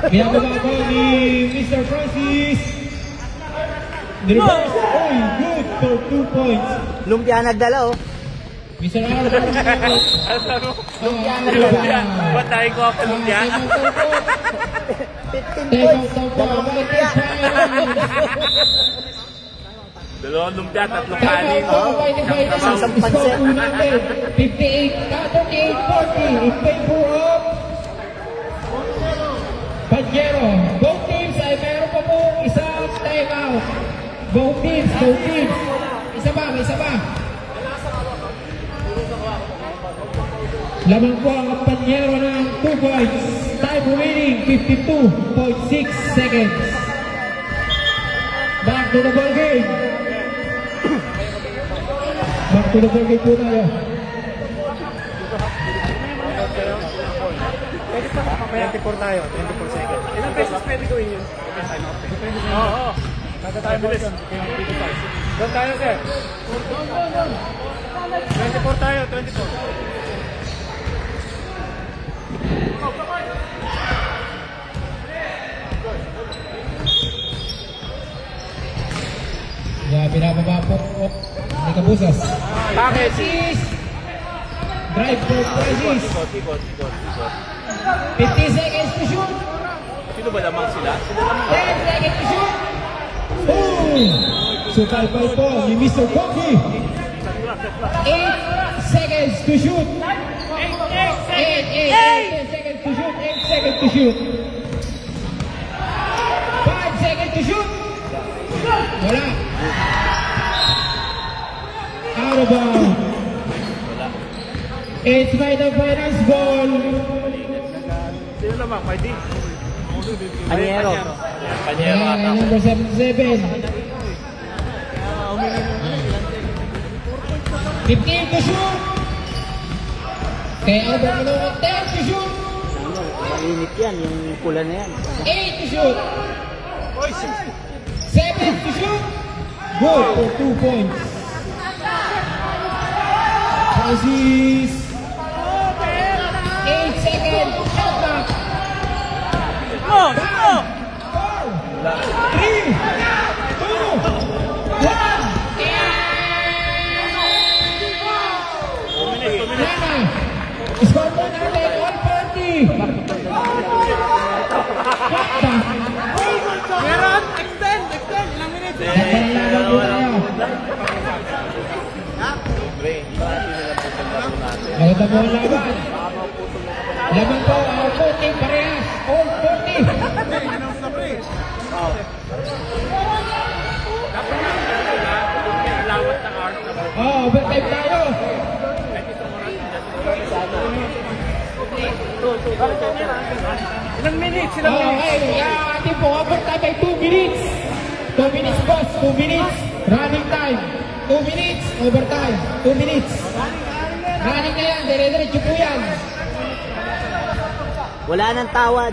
Binababa po ni Mr. Francis. Reverse. Oh, good for 2 points. Lumpia nagdala, oh. Mr. Albert. Lumpia nagdala. Ba't tayo ko ako lumpia? 15 points. Lumpia. Dalawang lumpia, tatlong kanin. Isang pansit. 58-40 in favor of Panyero. Both teams ay meron pa po isang time out. Both teams. Isa ba? Lamang po ang Panyero ng 2 points. Time remaining 52.6 seconds. Back to the ball game. Back to the ball game po tayo. 24 tayo, 24 seconds. Ilang beses pwede gawin yun? Oo. Tayo mo dyan. Doon tayo, sir. 24 tayo, 24. Yeah, pinababa po ni Kabusas. Bakit? Drive for Francis. 50 seconds to shoot. Sino ba lamang sila? 10 seconds to shoot. Boom! Sukal-pal po ni Mr. Koki. 8 seconds to shoot. 8 seconds to shoot. 8 seconds to shoot. 5 seconds to shoot. Wala. Out of bounds. It's by the finance ball. Sino lamang? Mighty? Panyero. Panyero ata. Number 77. 15 to shoot. Kaya Albert Manok, 10 to shoot. Mainit yan, yung pula na yan. 8 to shoot. 7 to shoot. Good for 2 points. Francis. 8 seconds. Shot clock. 5, 4, 3, 2, 1. Score po natin, all party. Meron! Extend! Ilang minutes? Nagkalaban po tayo. Maganda po ang laban. Laban po, all 40 parehas. All 40. Overtime tayo. Ilang minutes? Okay, ating po overtime ay 2 minutes. 2 minutes boss, 2 minutes. Running time, 2 minutes. Overtime, 2 minutes. Running na yan, dire-diretso po yan. Wala nang tawad.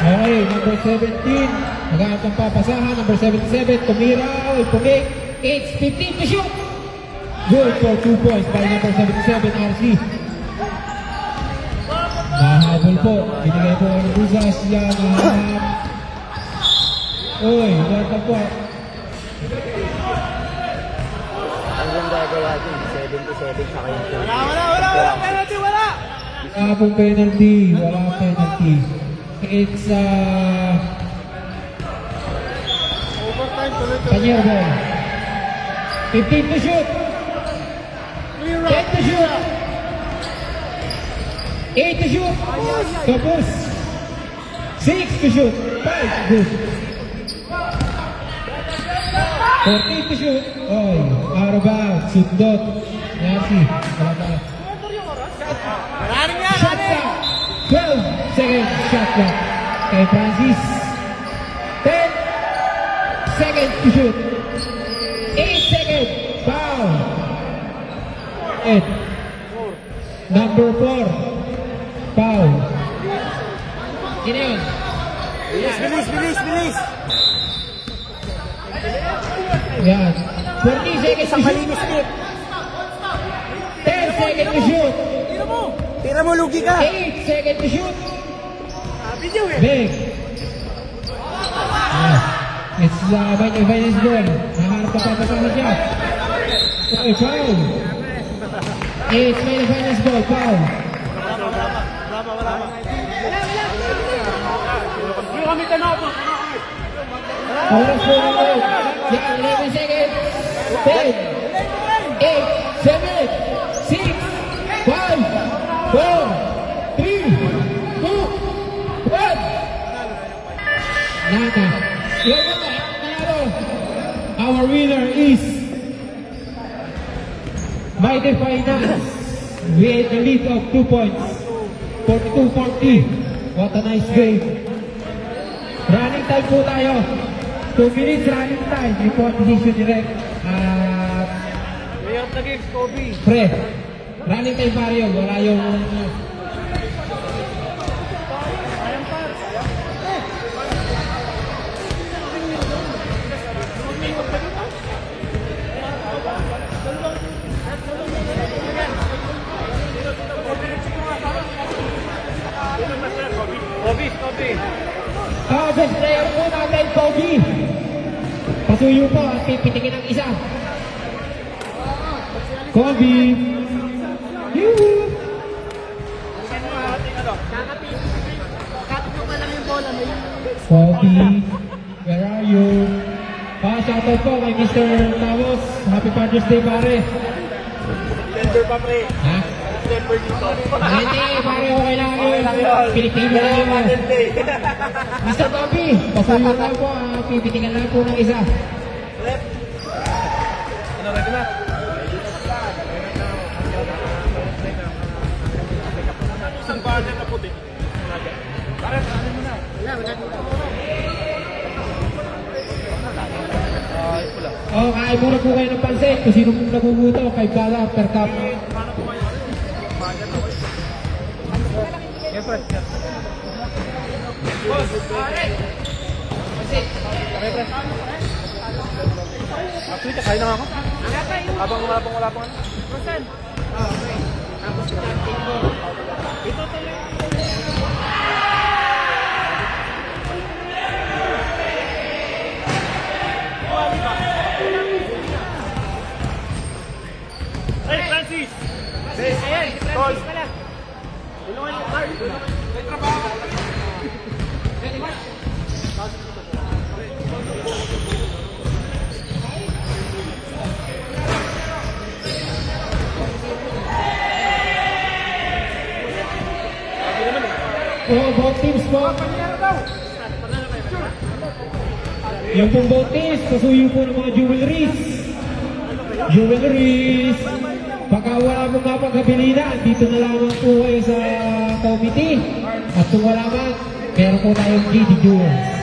Okay, number 17. Naghahanap ng papasahan. Number 77, tumira. Pumik. It's 15 to shoot. Good for 2 points by number 77, RC. Nahabol po. Binigay po ang Busas. Yan. Uy, wala po. magagawa din. 77 sa kayong team. Wala penalty, wala! Wala pong penalty. Wala penalty. It's Overtime tuloy. Kanyar ball. 15 to shoot. 10 to shoot. 8 to shoot. Tapos 6 to shoot. 5 good. 14 to shoot. Oy, out of bounds. Sundot. Nancy. Wala pa. Shot clock. 12 seconds. Shot clock. Kay Francis. 10 seconds to shoot. 8 seconds. Foul. Number 4. Foul. Sino yun? Bilis! Yan. 14 seconds to shoot. 10 seconds to shoot. Tira mo, lugi ka! 8 seconds to shoot. Big. It's Vinus ball. Naharap pa papasahan siya. Okay, foul. It's Vinus ball. Foul. Oras po ng load. Yan, 11 seconds. 10, 8, 7, 6, 5, 4, 3, 2, 1. Naka. Our winner is Mighty Finance with a lead of 2 points. 42-40. What a nice game. Running time po tayo. 2 minutes running time. Report decision direct. Player of the game, Kobe. Pre, running time pare yun. Wala yung... Kobe. Best player po natin, Kobe. Pasuyo po at pipitikin ang isa. Kobe. Yoo-hoo. Kobe, where are you? Shoutout po kay Mr. Tavos. Happy Father's Day, pare. Denver pa, pre. Ha? Denver dito. Hindi, pare, okay lang yun. Pilipino lang yun. Mr. Kobe, pasuyo lang po. Pipitikan lang po ng isa. Ano, ready na? Isang bahan na puti. Pare, ano mo na? Wala dito. Oh, kain muna po kayo ng pansit. Kung sino pong naguguto, $5 per cup. Siyempre. Boss, pare! Pansit. Okay, pre. Actually, kakain na nga ako. Habang wala pang ano. Rosen. Okay. Tapos ito tuloy. Hey, Francis! Ayan, si Francis pala. Tulungan niyo, Mark. May trabaho. Ready, Mark? Oh, both teams po. Yung pong both teams, pasuyo po ng mga jewelries. Jewelries. Pagka wala mong mapagkabilinan, dito na lamang po kayo sa committee. At kung wala man, meron po tayong GD Jewels.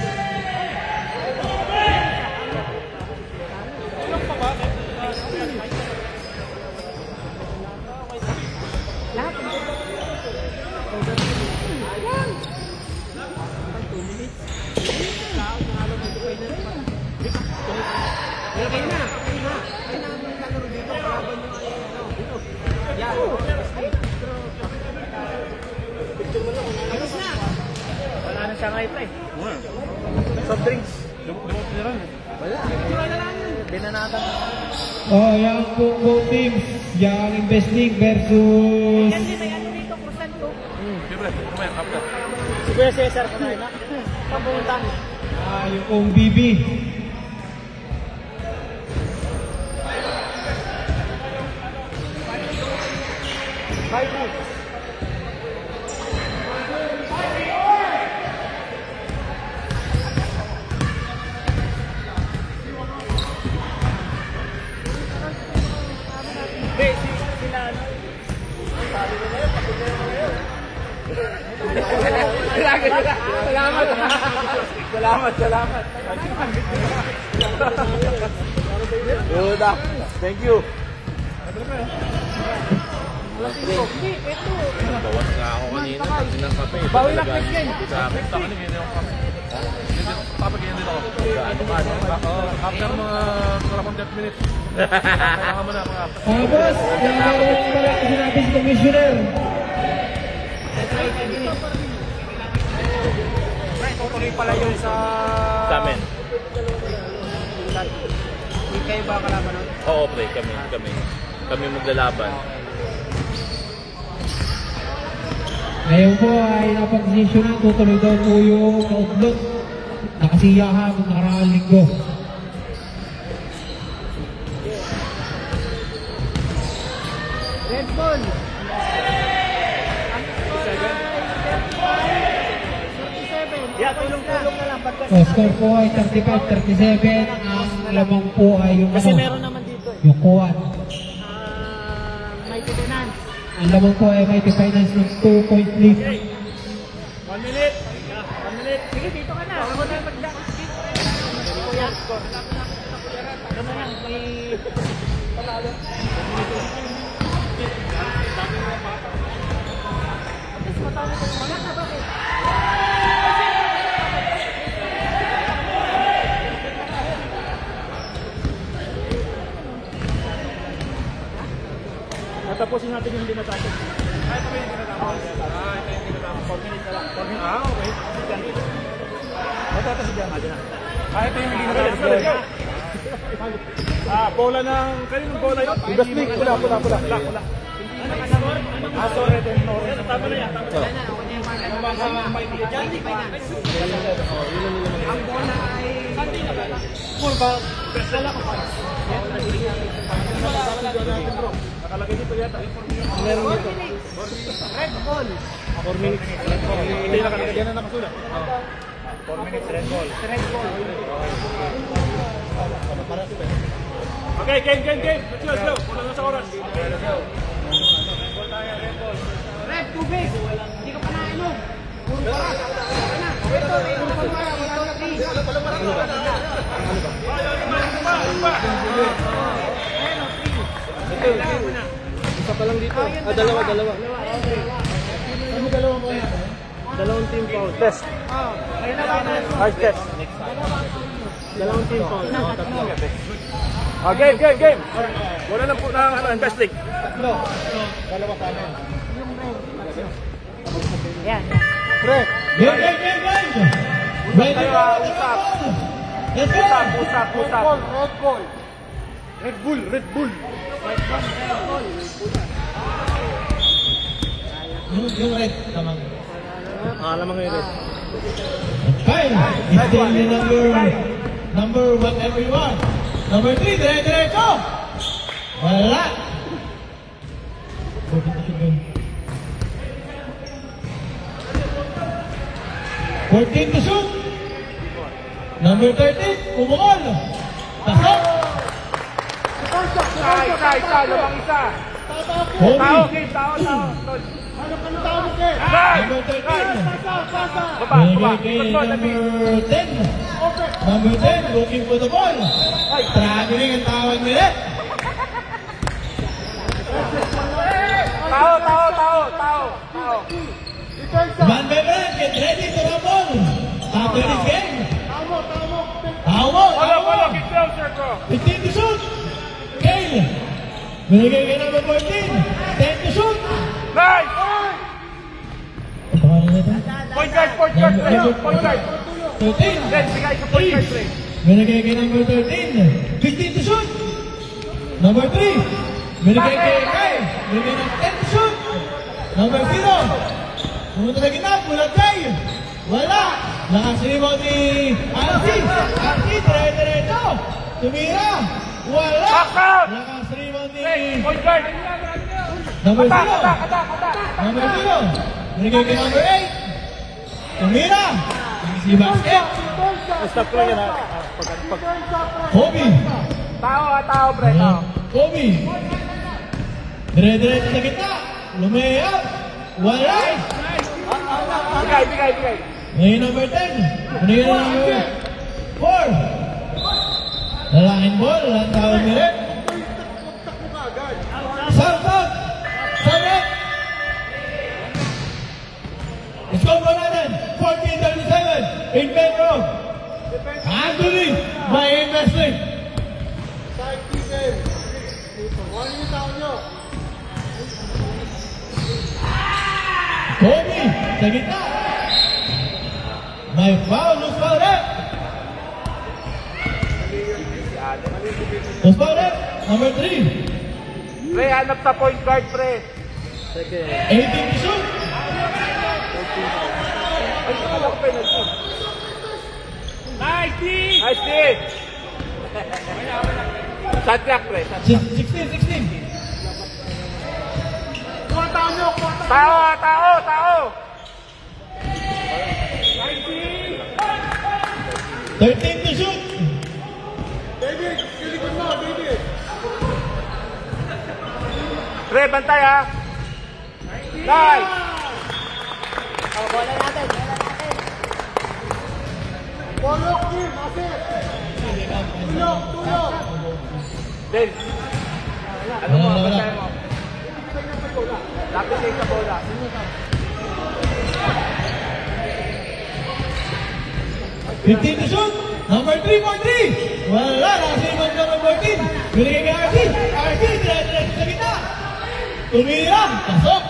Shanghai pre. Soft drinks. Wala. Binanatan. Oh, yan po teams. Yang Best League versus Siyempre, kumaya, kapta. Si Kuya Cesar ka na. Papuntan. yung Kong BB. Salamat. Good. Thank you. Bawas nga ako kanina. Ng kape. Bawi lang kape. Sabi sa kanina ganyan yung kape. Tapos ganyan din ako. After mga kalapang 10 minutes. Kailangan mo na mga after. Boss, meron pala sinabi si Commissioner. Tuloy pala yun sa amin. Kayo ba kalaban nun? Oo, pre. Kami maglalaban. Ngayon po ay napag-desisyonan, tutuloy daw po yung outlook. Nakasiyahan ng nakaraang linggo. Red Bull! Tulong-tulong na lang. Score po ay 35-37. Ang lamang po ay yung Kasi meron naman dito yung kuwan. Mighty Finance. Ang lamang po ay Mighty Finance ng 2-point lead. 1 minute. 1 minute. Sige, dito ka na. Ako na mag-dance. Kuya, score. Ano na yan? May panalo. Wala na ba? Natapusin natin yung dinatapos. Ito yung dinatapos. Ito yung dinatapos. 4 minutes na lang. 4 minutes. Okay. Matatasin dyan. Ito yung dinatapos. Bola ng... Kaninong bola yun? Yung Best League. Pula. Sorry. Tama na yan. Ang bola ay... Full ball. Wala ko pa. Nakalagay dito yata. Meron dito. Red ball. 4 minutes. Hindi nakalagay. Yan na nakasulat. 4 minutes red ball. Red ball. Okay, game. Let's go. Wala na sa oras. Let's go. Red, tubig. Hindi ka pa nainom. Puro para. Ito, isa pa lang dito. Dalawa. Ano dalawa mo yan? Dalawang team foul. Test. Hard test. Dalawang team foul. Game. Wala na po ng Best League. Dalawa pa na. Yan. Pre. Game! Ready Tayo, go! usap. Let's go! Usap. Red Bull. Yung red, tamang. Lamang yung red. Kyle, still the number whatever you want. Number 3, diretso! Wala! 14 to shoot! Number 13, umukol! Pasok! Isa, lumang isa. Kobe! Tao. Number 13, bigay kay number 10. Number 10, looking for the ball. Traveling ang tawag nila. Tao. Man Beverage, get ready to rumble. After this game. Tamo. 15 to shoot. Kale. Binigay kay number 14. 10 to shoot. Nice! Pangalan nito? Point guard. 13. Bigay sa point guard, pre. Binigay kay number 13. 15 to shoot. Number 3. Binigay kay Kay. Binigay ng 10 shoot. Number 0. Pumunta na gitna. Bulag Kay. Wala. Lakas rebound ni Arsi. Arsi, dire-diretso. Tumira. Wala. Lakas rebound ni number 0. Number 0. Binigay kay number 8. Tumira. Si basket. Stop ko lang yan ha. Kobe. Tao, pre, tao. Kobe. Dire-diretso sa gitna. Lumayap. Wala. Bigay. Ngayon number 10. Ngayon number 4. Lalangin ball. Lalang tawag nilit. South. South. Let's go for natin. 14-37. In favor of Anthony by Investing. Kobe. Sa gitna. May foul. Loose foul red. Loose foul red. Number 3. Pre, hanap sa point guard, pre. 18 to shoot. Nice D! Shot clock, pre. 16. Tao! 13 to shoot. Pre, bantay ha. Nice! Bola natin. Den. Ano mo, Wala. bantay mo? Lapit kayo sa bola. 15 to shoot. Number 3 for 3. Wala. Nakasimang number 14. Binigay kay RC. RC. Dire-diretso sa gitna. Tumira. Pasok.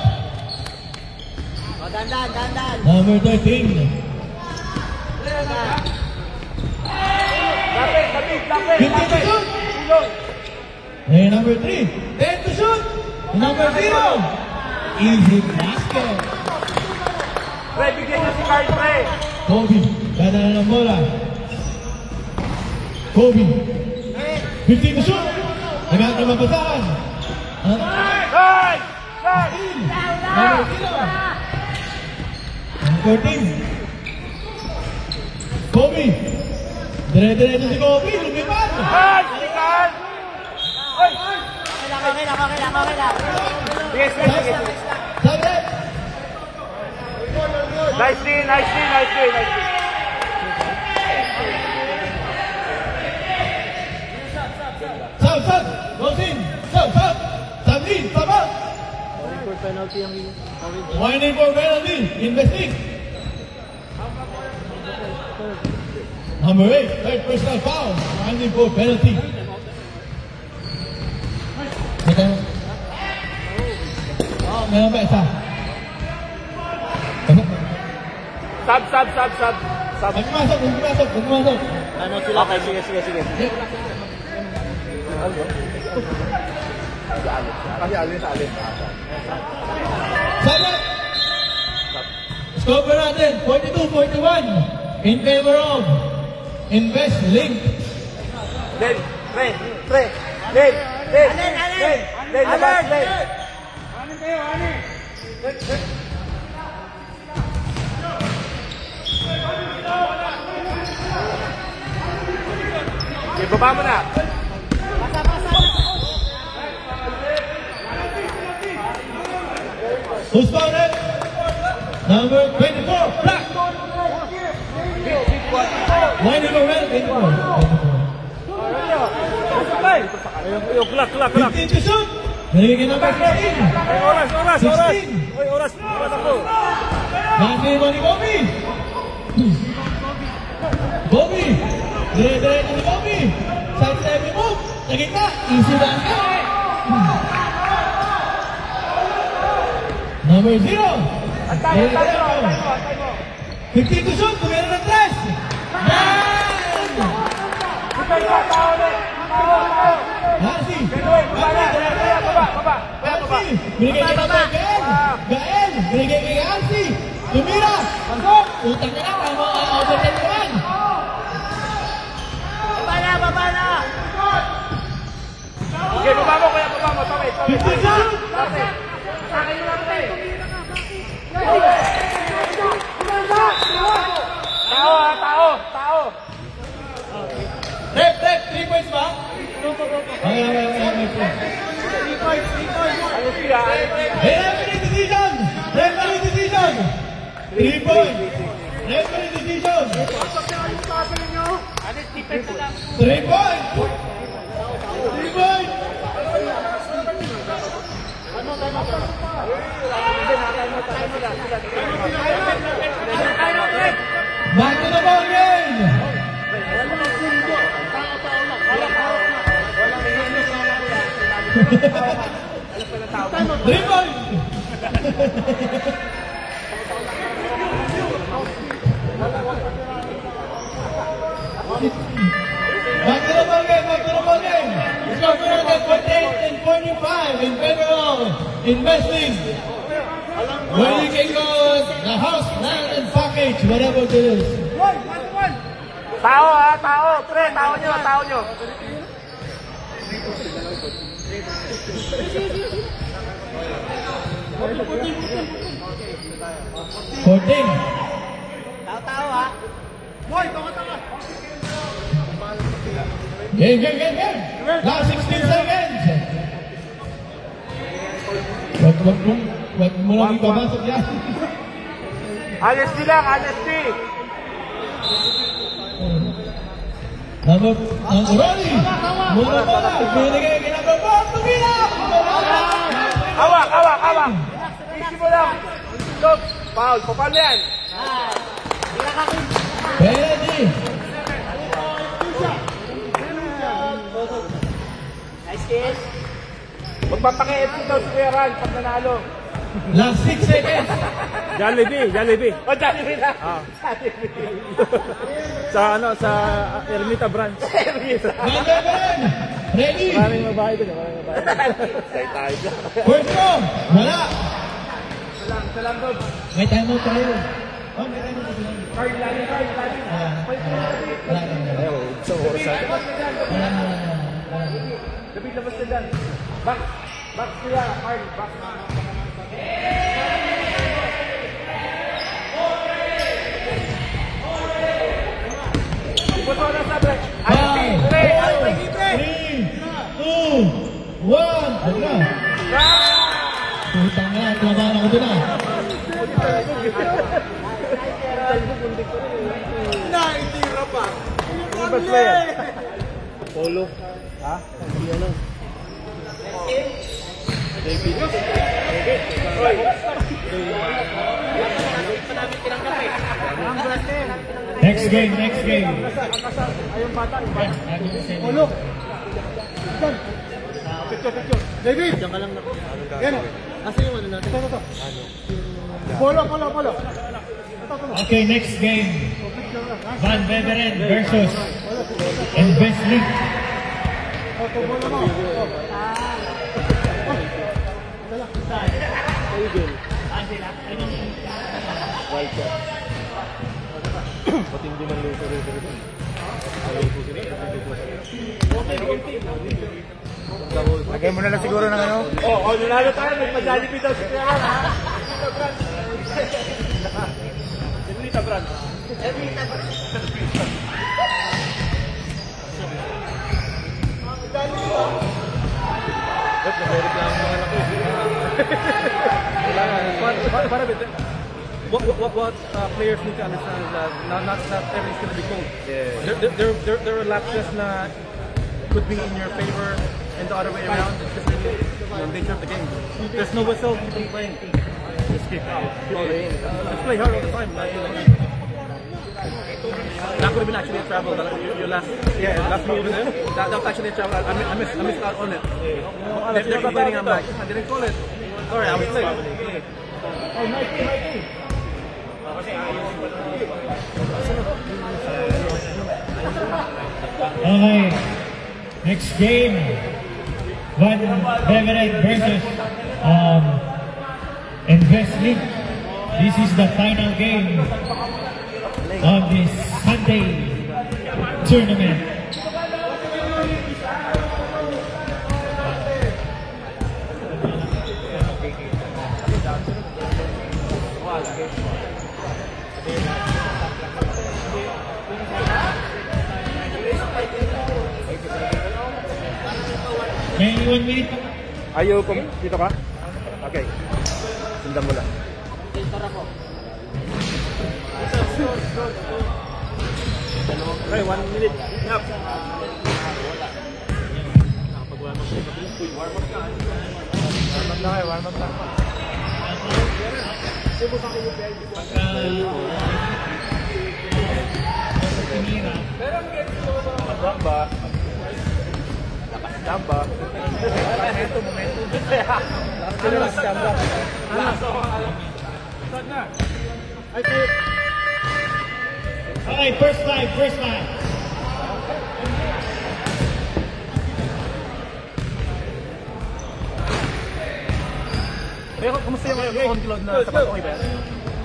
Dandan. Number 13. Lapit. 15 to shoot. And number 3. 10 to shoot. Number 0. Easy basket. Pre, bigyan niyo si Carl, pre. Kobe. Gana na ng bola. Kobe. 15 to shoot. Nagkakaroon ng basahan. Nice! Number 0. Number 14. Kobe. Dire-diretso si Kobe. Lumipad. Nice! Si Carl! Oy! Okay lang. Yes. Sabret. Nice D. Sab. Goes in. Sab. Sabri. Sabah. Winding for penalty. Investing. Number 8. Third personal foul. Winding for penalty. Meron ba isa? Sub. Huwag pumasok. Ano sila? Okay, sige. Kasi alin. Sabret. Score natin. 42-41. In favor of Invest Link. Den, pre. Den, labas, Den. Okay, baba mo na. Who's found it? Number 24. Black. Winding for red. 24. Ayun, klak. 15 to shoot. Nalagyan number 16. Oras. 16. Oy, oras ako. Nasi mo ni Kobe. Kobe. Dire-diretso ni Kobe. Side step move. Sa gitna. Easy basket. Number 0. Tayo. 15 to shoot. Tumira ng 3. Nasi. Binigay kay Gael. Gael. Binigay kay Ansi. Tumira. Pasok. Utang na lang. Overtime naman. Baba na! Okay, baba mo kaya baba mo. Tawid. Akin yung lang tayo. Tao. Rep, 3 points ba? Okay. 3 points. Ayos siya. Referee decision! 3 points! Referee decision! 3 points! 3 points! Back to the ball game! 3 points! Back to the ball game! Score for 48 and 45 in favor of investing. Where you can go the house, land, and package, whatever it is. Tao. Pre, tao nyo. 14. Tao ha. Game. Last 16 seconds. Wag mo lang ibabasok yan. Honesty lang, honesty. Ang Ronnie. Muna pala. Binigay kay number 4. Tumira. Hawak. Isi mo lang. Stop. Foul. Paano yan? Penalty. Nice kiss. Magpapaki-FC daw si Kuya Ran pag nanalo. Last 6 seconds. Jollibee. O, Jollibee na. Sa Ermita branch. Ready. Maraming babae doon. First go. Wala. May timeout tayo. Oh, may timeout tayo. Card lagi. Wala. So, David, labas ka dyan. Back siya. Card, back. Ipot mo lang sa branch. 5, 4, 3, 2, 1. Ano na? Putang na. Tumabahan ako doon ah. Naitira pa. best player. Polo. Ha? Hindi ano. Next game. Ayun bata. Polo. Picture. David! Diyan ka lang na. Yan. Asa yung ano natin? Ito. Polo. Okay, next game. Van Beveren versus Investment. Polo mo. Pati hindi man luto rin. Lagay mo na lang siguro ng ano? Nanalo tayo. May pa-Jollibee daw si Kuya Ran, ha? Ermita Brand. What players need to understand is that not everything's going to be cold. Yeah. There are lapses na could be in your favor and the other way around. It's just really the nature of the game. There's no whistle, keep on playing. Just keep just play hard all the time. That could have been actually a travel. Your last move with him. That was actually a travel. I missed out on it. They're complaining. I'm like, I didn't call it. Sorry, I was late. Okay, next game. Van Beveren versus Invest League. This is the final game of this Sunday tournament. May 1 minute pa. Ayaw ko dito ka? Okay. Sundan mo lang. Okay, 1 minute. Yup. Warm up na. Jamba. Okay, first five. Pero kumusta yung on-cloud na sa pag-uwi ba?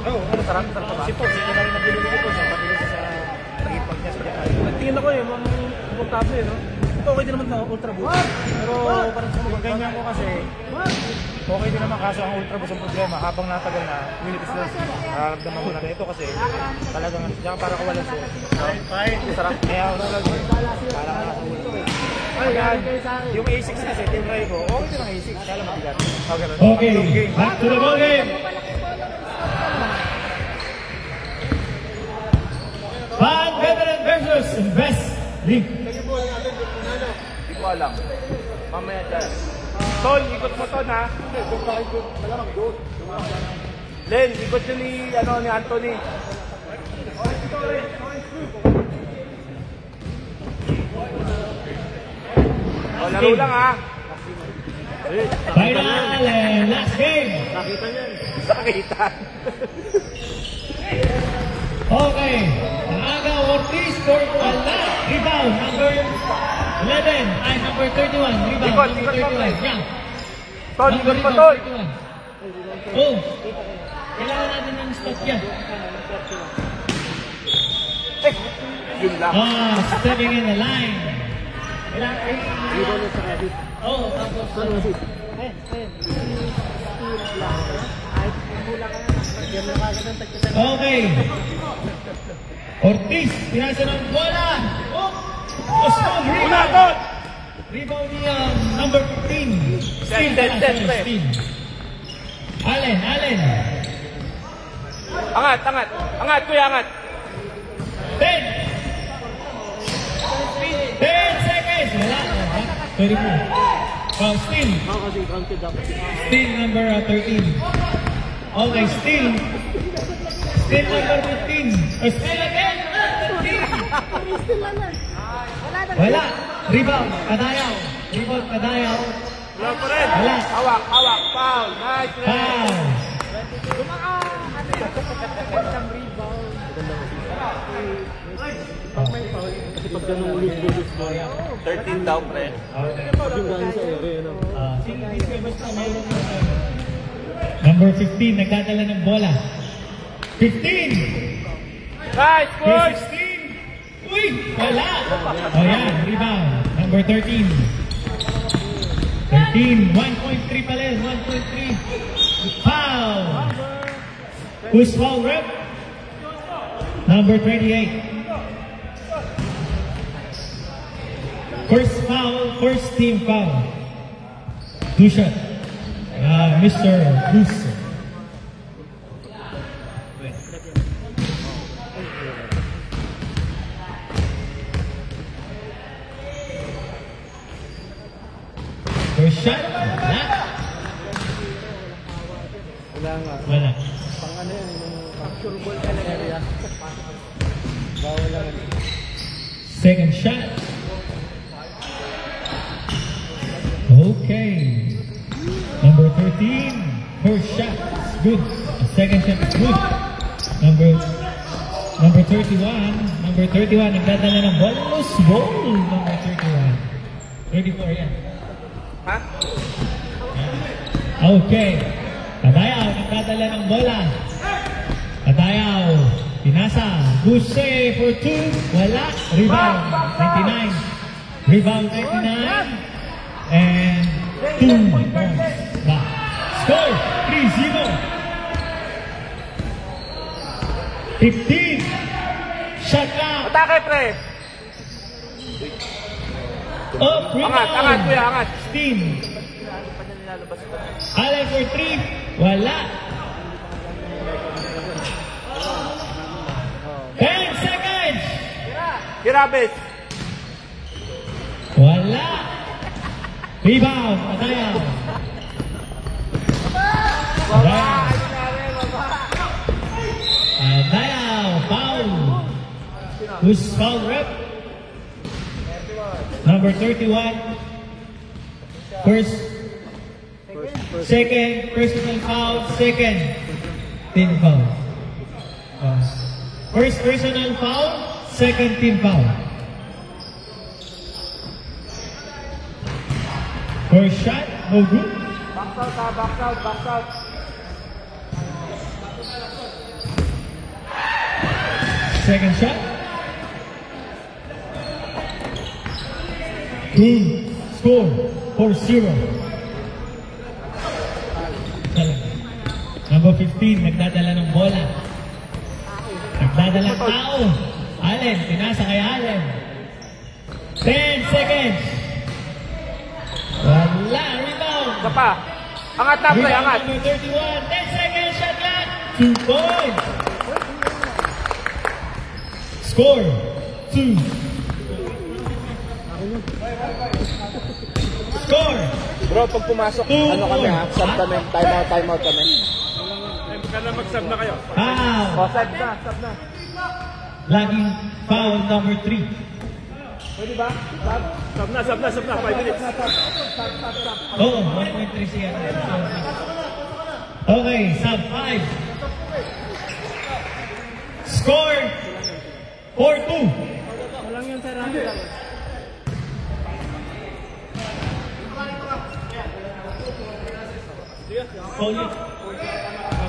Oo, sarap ba? Sito, hindi na rin nabili ko sa pabili sa tagipag niya sa Japan. Nagtingin ako yung mga komportable, no? Ito okay din naman na Ultra Boost. Pero parang sa mga ganyan ko kasi, okay din naman kaso ang Ultra Boost ang problema. Habang natagal na, minutes na, nararamdaman mo natin ito kasi talagang diyan para kawalan siya. Sarap. Kaya ako talaga, parang nakaulto eh. Ayan, yung A6 kasi, tinry ko, okay din ang A6, kaya lang mabigat. Okay, back to the ball game. Fan Veteran versus Invest League. Hindi ko alam. Mamaya dyan. Tol, ikot mo to na. Malamang doon. Len, ikot nyo ni Anthony. O, laro lang ha. Final and last game. Nakita. Okay, Aga Ortiz for Wala. Rebound, number 11. Ay, number 31. Rebound, Ikot, number ikot, 31. Yan. Tol, ikot mo, Tol. Oh, kailangan natin ng stop yan. Yun lang. Stepping in the line. Oh, tapos. Okay. Ortiz, pinasa ng bola. Oh, small rebound. Rebound niya, number 15. Steal. Allen. Angat, kuya, angat. 10 seconds. Wala. 34. Steal. Steal number 13. Okay, steal. Steal number 15. Steal again. 15. Wala. Rebound. Kadayaw. Wala pa rin. Wala. Hawak. Foul. Nice. Foul. Kasi pag ganun ulit 13 daw, pre. Yung gano'n sa area, no? Number 15, nagdadala ng bola. 15! Nice, boys! 16! Uy! Wala! O yan, rebound. Number 13. 13, 1.3 pala, 1.3. Foul! Who's foul, rep? Number 28. First team foul. Two shot. Mr. Bruce. First shot. Wala. Pang ano yan, capture ball ka lang area. Bawal lang. Second shot. Okay. Number 13. First shot is good. Second shot is good. Number 31. Number 31. Nagdadala ng ball. Loose ball. Number 31. 34 yan. Ha? Okay. Kadayaw, nagdadala ng bola. Kadayaw, pinasa. Guse for 2. Wala. Rebound, 99. Rebound, 99. And 2 points. Score, 3-0. 15. Shot clock. Atake, pre! Up, rebound. Angat, kuya, angat. 16. Allen for 3. Wala. 10 seconds. Girabes. Wala. Rebound. Kadayaw. Kadayaw. Foul. Who's foul rep? Number 31. First. Second. Personal foul. Second. Team foul. First personal foul. Second team foul. First shot. No good. Box out, ha? Box out, box out. Second shot. Boom. Score. 4-0. Number 15, nagdadala ng bola. Nagdadala ng tao. Allen, pinasa kay Allen. 10 seconds. Wala, rebound. Isa pa. Angat na, pre, Rebound angat. number 31, 10 seconds, shot clock. 2 points. Score, 2. Score, Bro, pag pumasok, ano kami ha? Sub kami. Time out kami. Kaya na mag-sub na kayo. foul. O, sub na. Laging foul number 3. Pwede ba? Sub na. 5 minutes. Oo, 1.3 siya. Okay, sub 5. Score, 4-2. Walang yan sa rami. Foul yun.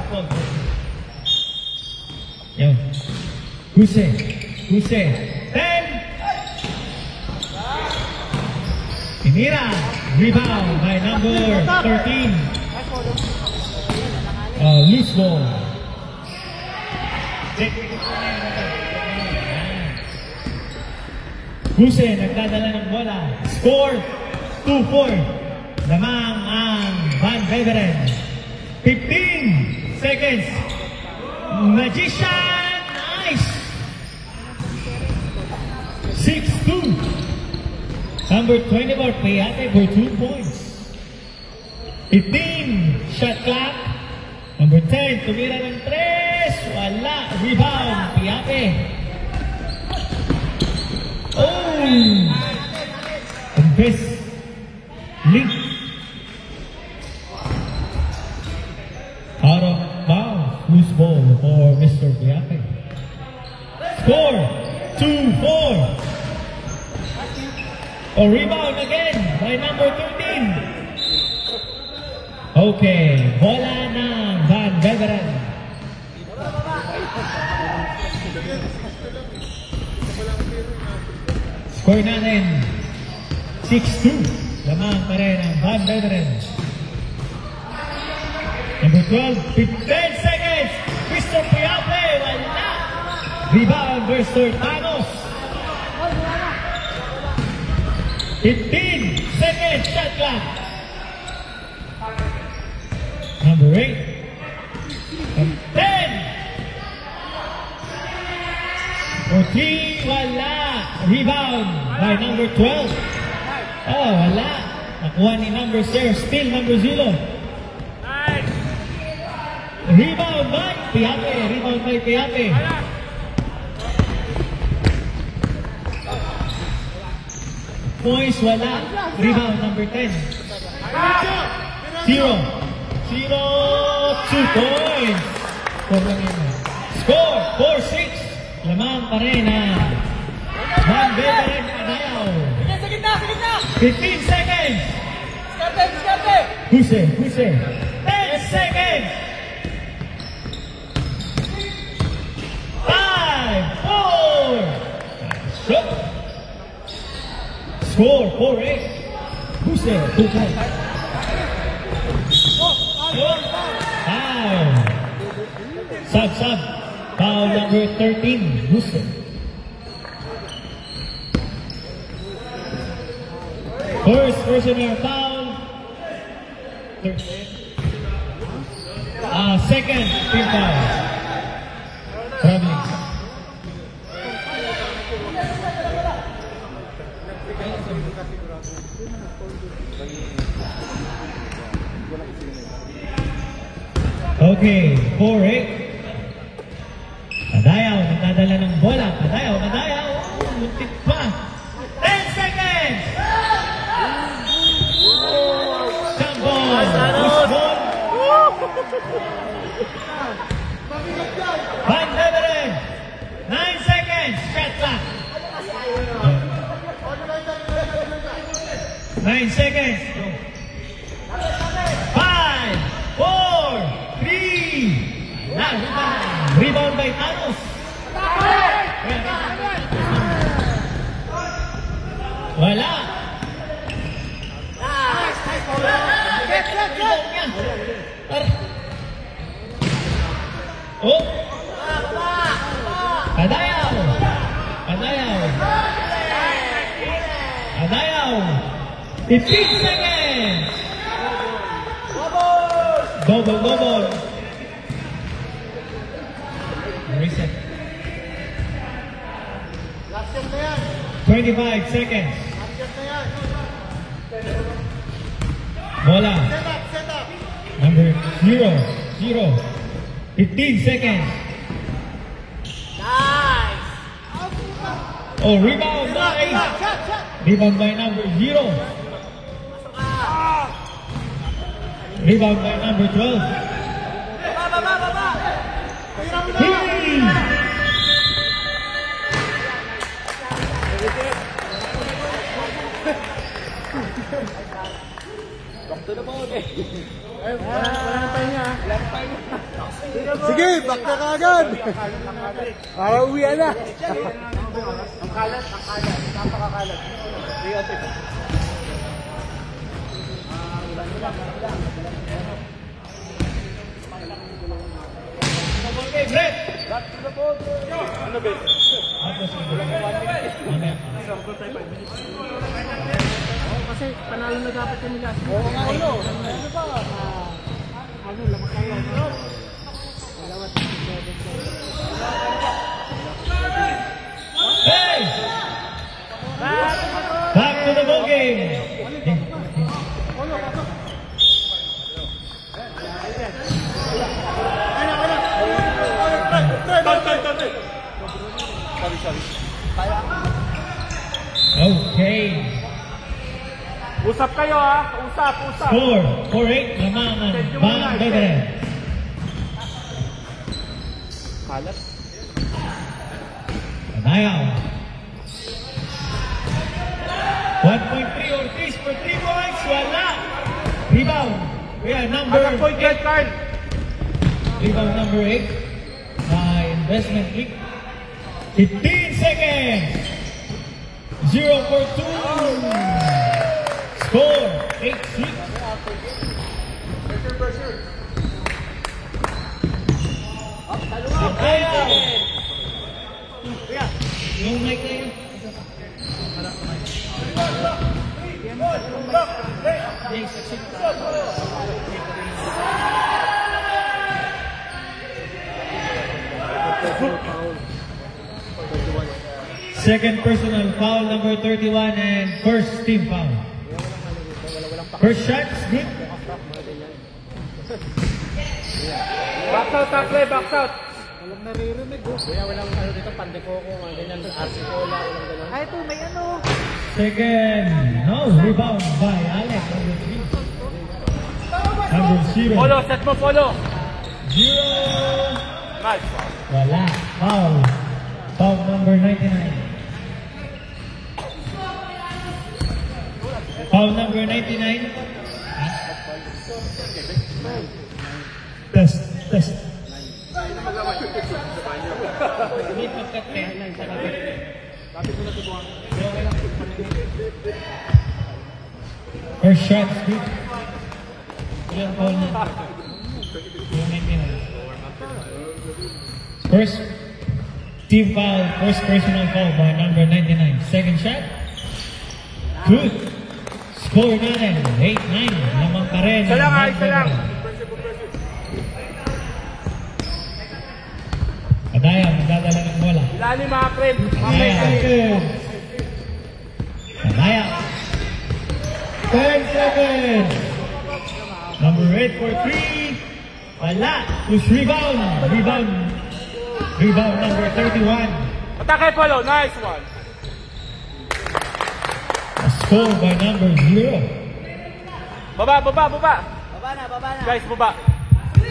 Foul. Yan. Guse. 10. Tinira. Rebound by number 13. Loose ball. Guse, nagdadala ng bola. Score, 2-4. Lamang ang Van Beveren. 15 seconds. Magician, nice. 6-2. Number 24, Payate for 2 points. 15, shot clock. Number 10, tumira ng 3. Wala, rebound, Payate. Oh! Ang best link. Out of bounds, loose ball for Mr. Payate. Score, 2-4. Oh, rebound again by number 13. Okay, bola ng Van Beveren. Score natin 6-2. Lamang pa rin ang Van Beveren. Number 12, 10 seconds. Mr. Piape, wala. Rebound versus Thanos. 15 seconds, shot clock. Number 8. 10. 14, wala. Rebound by number 12. Oh, wala. Nakuha ni number 0. Still number 0. Rebound by Piape. Points, wala. Rebound number 10. 0. 2 points. Score, 4-6. Lamang pa rin ang Van Beveren Kadayaw. 15 seconds. Huse. 10 seconds. 5, 4. Shot. Score 4-8. Huse. 2 points. Foul. Sub. Foul number 13. Huse. First personal foul. Second team foul. Traveling. Okay, 4-8. Padayaw, nagdadala ng bola. Padayaw. Muntik pa. 10 seconds! Jump ball. Push ball. Van Beveren. 9 seconds. Shot clock. 9 seconds. 5, 4, 3. Rebound by Thanos. Wala. Oh. Padayaw. 15 seconds. Double. Reset. 25 seconds. Bola. Number 0. 15 seconds. Nice! Oh, rebound by number 0. Rebound by number 12. Baba! Hey! Sige, back na kaagad. Para uwian na. Ang kalat. Napakakalat. Okay, Brett. Ano ba? Kasi panalo na dapat kami last. Oo nga yun. Ano ba? Lamang kayo. Hey! Back to the ball game. Okay. Usap kayo ha. Usap. Score 4-8. Lamangan. Van Beveren. Kalat. Padayaw. 1.3 or 3 for 3 points. Wala. Rebound. Number 8. Rebound number 8. Investment League. 15 seconds. 0 for 2. Score 8-6. Padayaw. Yung mic na yun. Second personal foul number 31 and first team foul. First shot is good. Box out. Walang naririnig. Kuya, walang ano dito. Pandeko ko. Ganyan. Arsicola. Walang ganyan. Ay, ito, may ano. Second. No. Rebound by Alex. Number 0. Polo, set mo, Polo. 0. Nice. Wala. Foul. Foul number 99. Foul number 99. Test, test. First shot, good. Ilang ball na? First team foul, first personal foul by number 99. Second shot, good. Score natin, 8-9. Lamang pa rin. Isa lang, isa lang. Kadaya, magdadala ng bola. Ilalim mga friend. Kadaya, good. Kadaya. 10 seconds. Number 8 for 3. Wala. Who's rebound? Rebound number 31. Atake Polo, nice one. A score by number 0. Baba. Baba na. Guys, baba.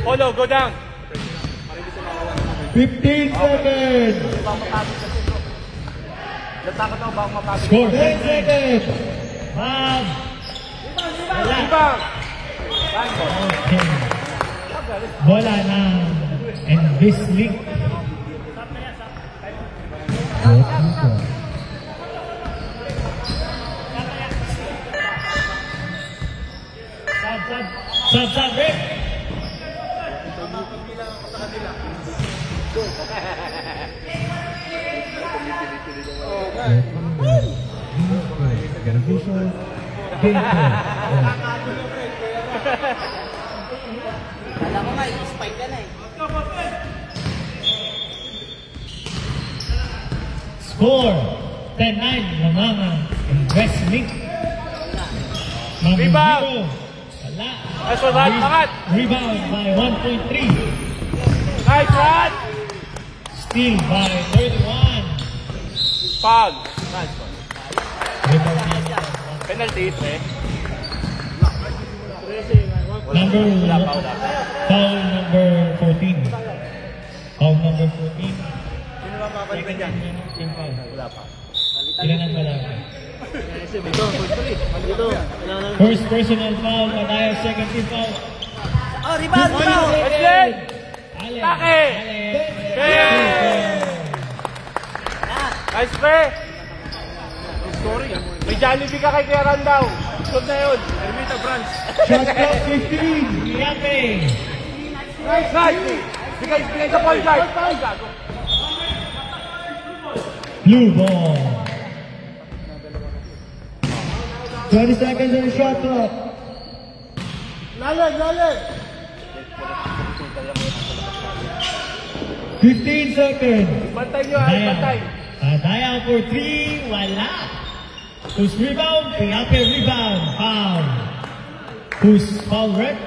Polo, go down. 15 seconds. Natakot ako baka mapagod. Score 10 seconds. Bob. Wala. Rebound. Okay. Bola ng Envisling. Sub, Rick. Alam ko nga, i-spike ka na eh. Score 10-9 lamang ang Envisling. Rebound. Wala. Nice one, angat. Rebound by 1.3. Nice one. Steal by 31. Pag. Nice one. Rebound niya. Penalty, eh. Number foul number 14. Foul number 14. Sino ba papalitan dyan? Team foul. Wala pa. Ilan ang wala? Dito. First personal foul, Padaya, second team foul. Oh, rebound! Let's get. Ale. Take. Nice pre. Sorry. May Jollibee ka kay Kuya Randaw. Shoot na yun. Ermita Branch. Shot clock 15. Yape. Nice. Bigay sa point guard. Blue ball. 20 seconds on the shot clock. Lalag. 15 seconds. Bantay nyo ha, bantay. Padaya for 3. Wala. Who's rebound? Yape rebound. Foul. Who's foul red?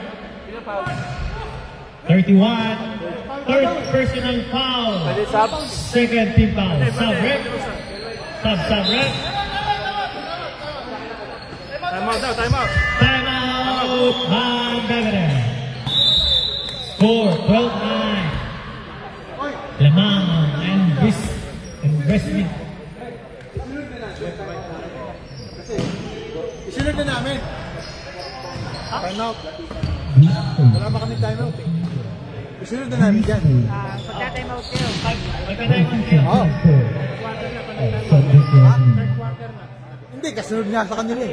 31. Third personal foul. Pwede sub. Second team foul. Sub red. Sub red. Time out. Time out. Bangladesh. Score 12-9. Lamang and investment. Isunod na namin. Time out. Wala ba kami time out? Isunod na namin dyan. Pagka-time out kayo. Oo. Hindi, kasunod nga sa kanila eh.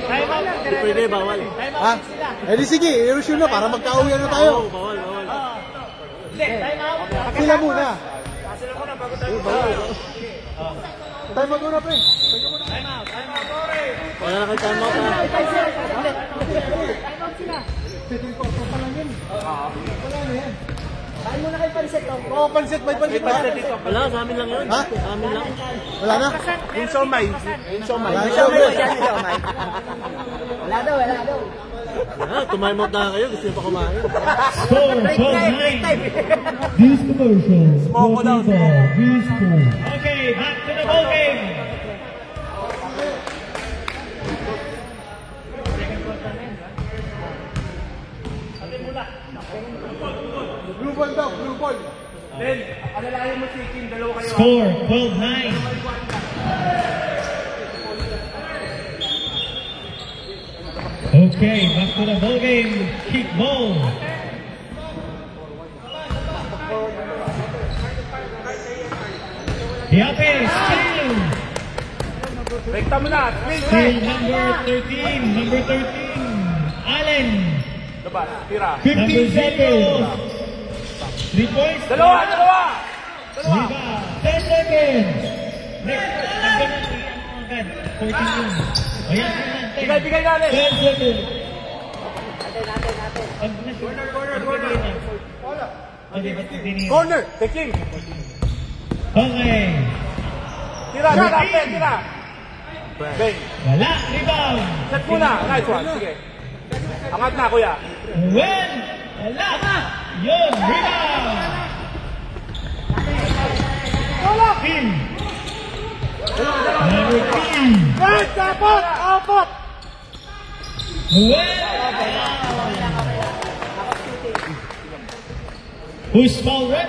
Time out. Pwede, bawal. Ha? Eh di sige, i-resume na para magka-uwi na tayo. Bawal. Hindi, time out. Sila muna. Time out muna, pre. Wala na kayo time out, ha? Saan muna kayo pansit to? Oo, pansit. May pansit ba? Wala, sa amin lang yun. Ha? Sa amin lang. Wala na? Yung somay. Wala na siya, pre. Wala daw. Tumaym out na kayo. Gusto nyo pa kumain. Score 12-9. This commercial. Okay, back to the ball game. Blue ball daw, blue ball. Then, alalayan mo si Kim, dalawa kayo. Score 12-9. Okay. Okay, back to the ball game. Kick ball. Diape, steal. Rekta mo na. Steal number 13. Number 13. Allen. Labas. Tira. 15 seconds. 3 points. Dalawa. Rebound. 10 seconds. Next. Agad. 14 yun. Ayan. Bigay natin. 10 seconds. Corner. Taking. Okay. Tira. Bang. Wala. Rebound. Set muna. Nice one. Sige. Angat na, kuya. Well. Wala. Yun. Rebound. Team. Number 3. Apat. Well. Who's foul rep?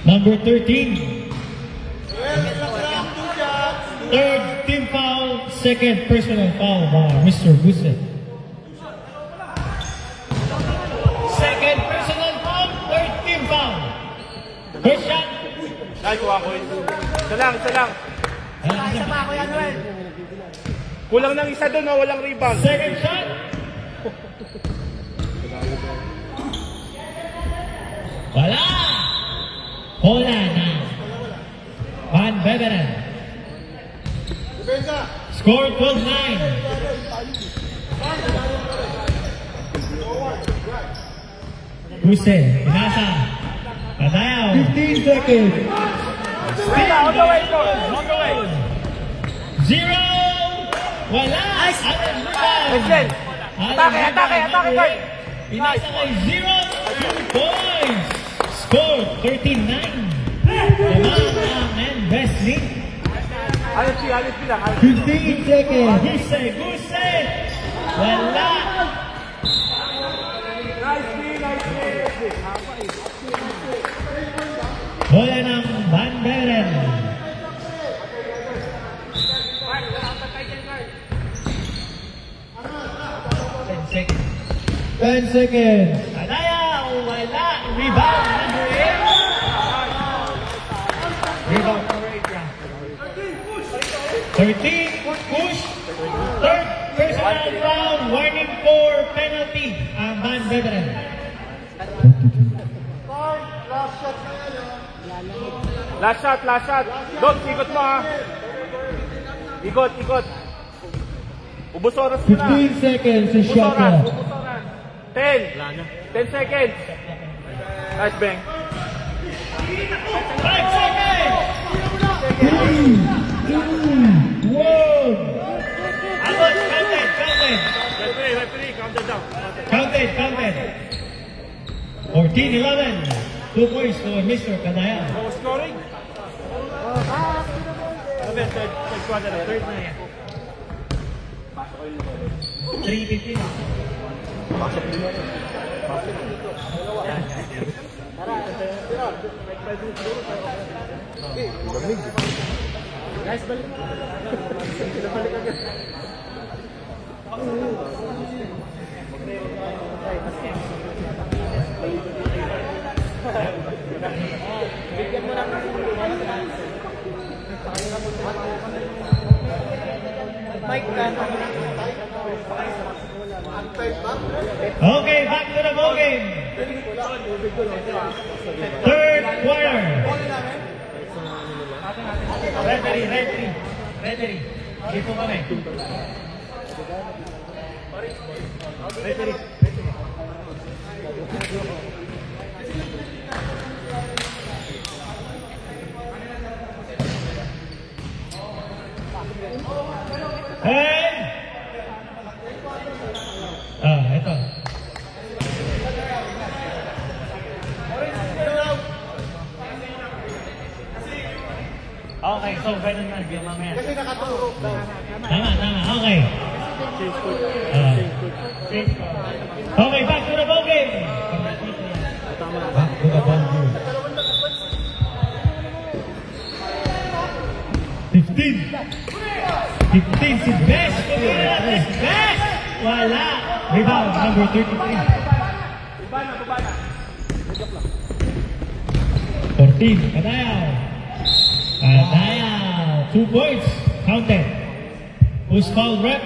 Number 13. Third team foul, second personal foul by Mr. Buset. Second personal foul, third team foul. First shot. Nice one, boy. Isa lang. Isa pa ako yan, Noel. Kulang ng isa doon, walang rebound. Second shot. Wala. Wala na. Van Beveren. Score 12-9. Buse, pinasa. Padayaw. 15 seconds. On the way, coach. On the way. 0. Wala. Allen rebound. Atake, guard. Pinasa kay 0 points. Score 13-9. Lemang and Wesley. Alis lang. 15 seconds. Guse. Wala. Nice. Bola ng Van Beveren. Ten seconds. Adayaw. Wala. Rebound. Number 8. Rebound number 8. 13. Push. Third personal foul. Warning for penalty. Ang Van Beveren. Last shot. Dog, ikot mo ha. Ikot. Ubus oras mo na. 15 seconds sa Ubus shot oras. clock. 10 seconds. Nice bang. 5 seconds. 3, 2, 1. Abot, counted. Referee, count it down. Counted. 14-11. 2 points for Mr. Kadayan. No scoring. Third quarter. Third na yan. 3-15. Okay, back to the ball game. Third quarter. Referee. Dito kami. Referee. Hey! Ito. Okay, so ganun na. Kasi nakaturo daw. Tama. Okay. Okay, back to the ball game. Back to the ball game. 15. 15 si Best. Best. Wala. Rebound number 33. 14. Kadayaw. Kadayaw. 2 points. Counted. Who's fouled, rep?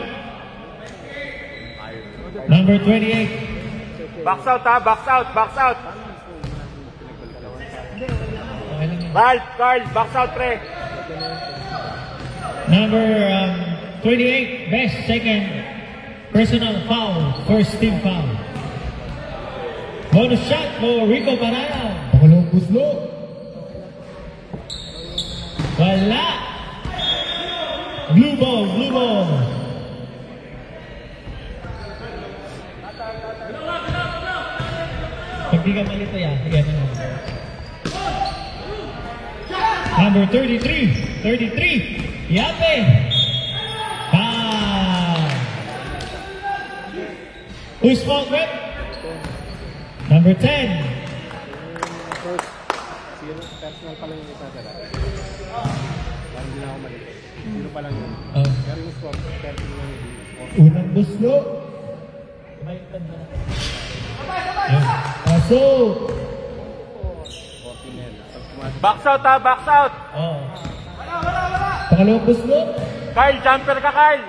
Number 28. Box out ha, box out, box out. Carl, box out pre. Number 28, Best, second personal foul, first team foul. Bonus shot for Rico Baraya. Pangalawang buslo. Wala. Blue ball, blue ball. Pag di ka malito yan, yan na. Number 33, 33, Yape. Who's fault, Rep? Number 10. Personal pa lang yung isa sa lahat. Parang hindi na ako mali. Sino pa lang yun. Pero yung score, personal lang yung Unang buslo. Paso. Box out ha, box out. Oh. Pangalawang buslo. Carl, jumper ka Carl.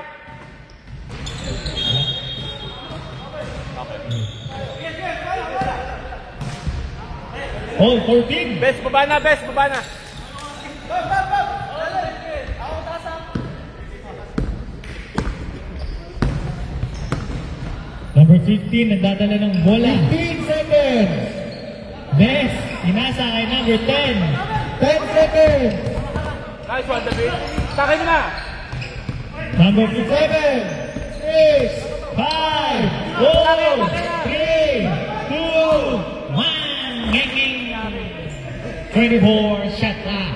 Oh, 14. Best, baba na, best, baba na. Number 15, nagdadala ng bola. 15 seconds. Best, inasa kay number 10. 10 seconds. Nice one, David. Sakay mo na. Number 7, 6, 5, 4, 3, 2, 1. Gengeng. 24 shot clock.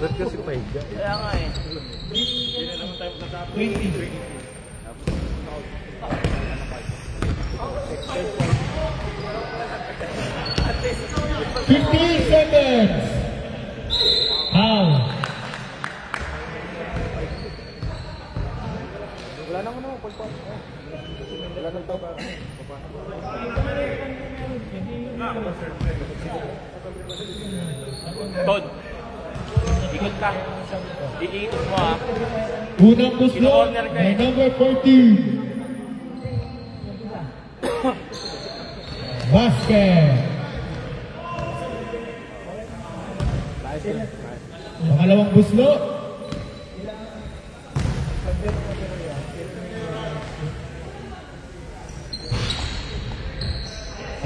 Ba't kasi pahiga? Kaya nga eh. 20. 15 seconds. How? Wala na ko na, pagpapos. Wala nang tao ba? Todd, ikot ka. Iikot mo ha. Unang buslo by number 14. Basket. Pangalawang buslo.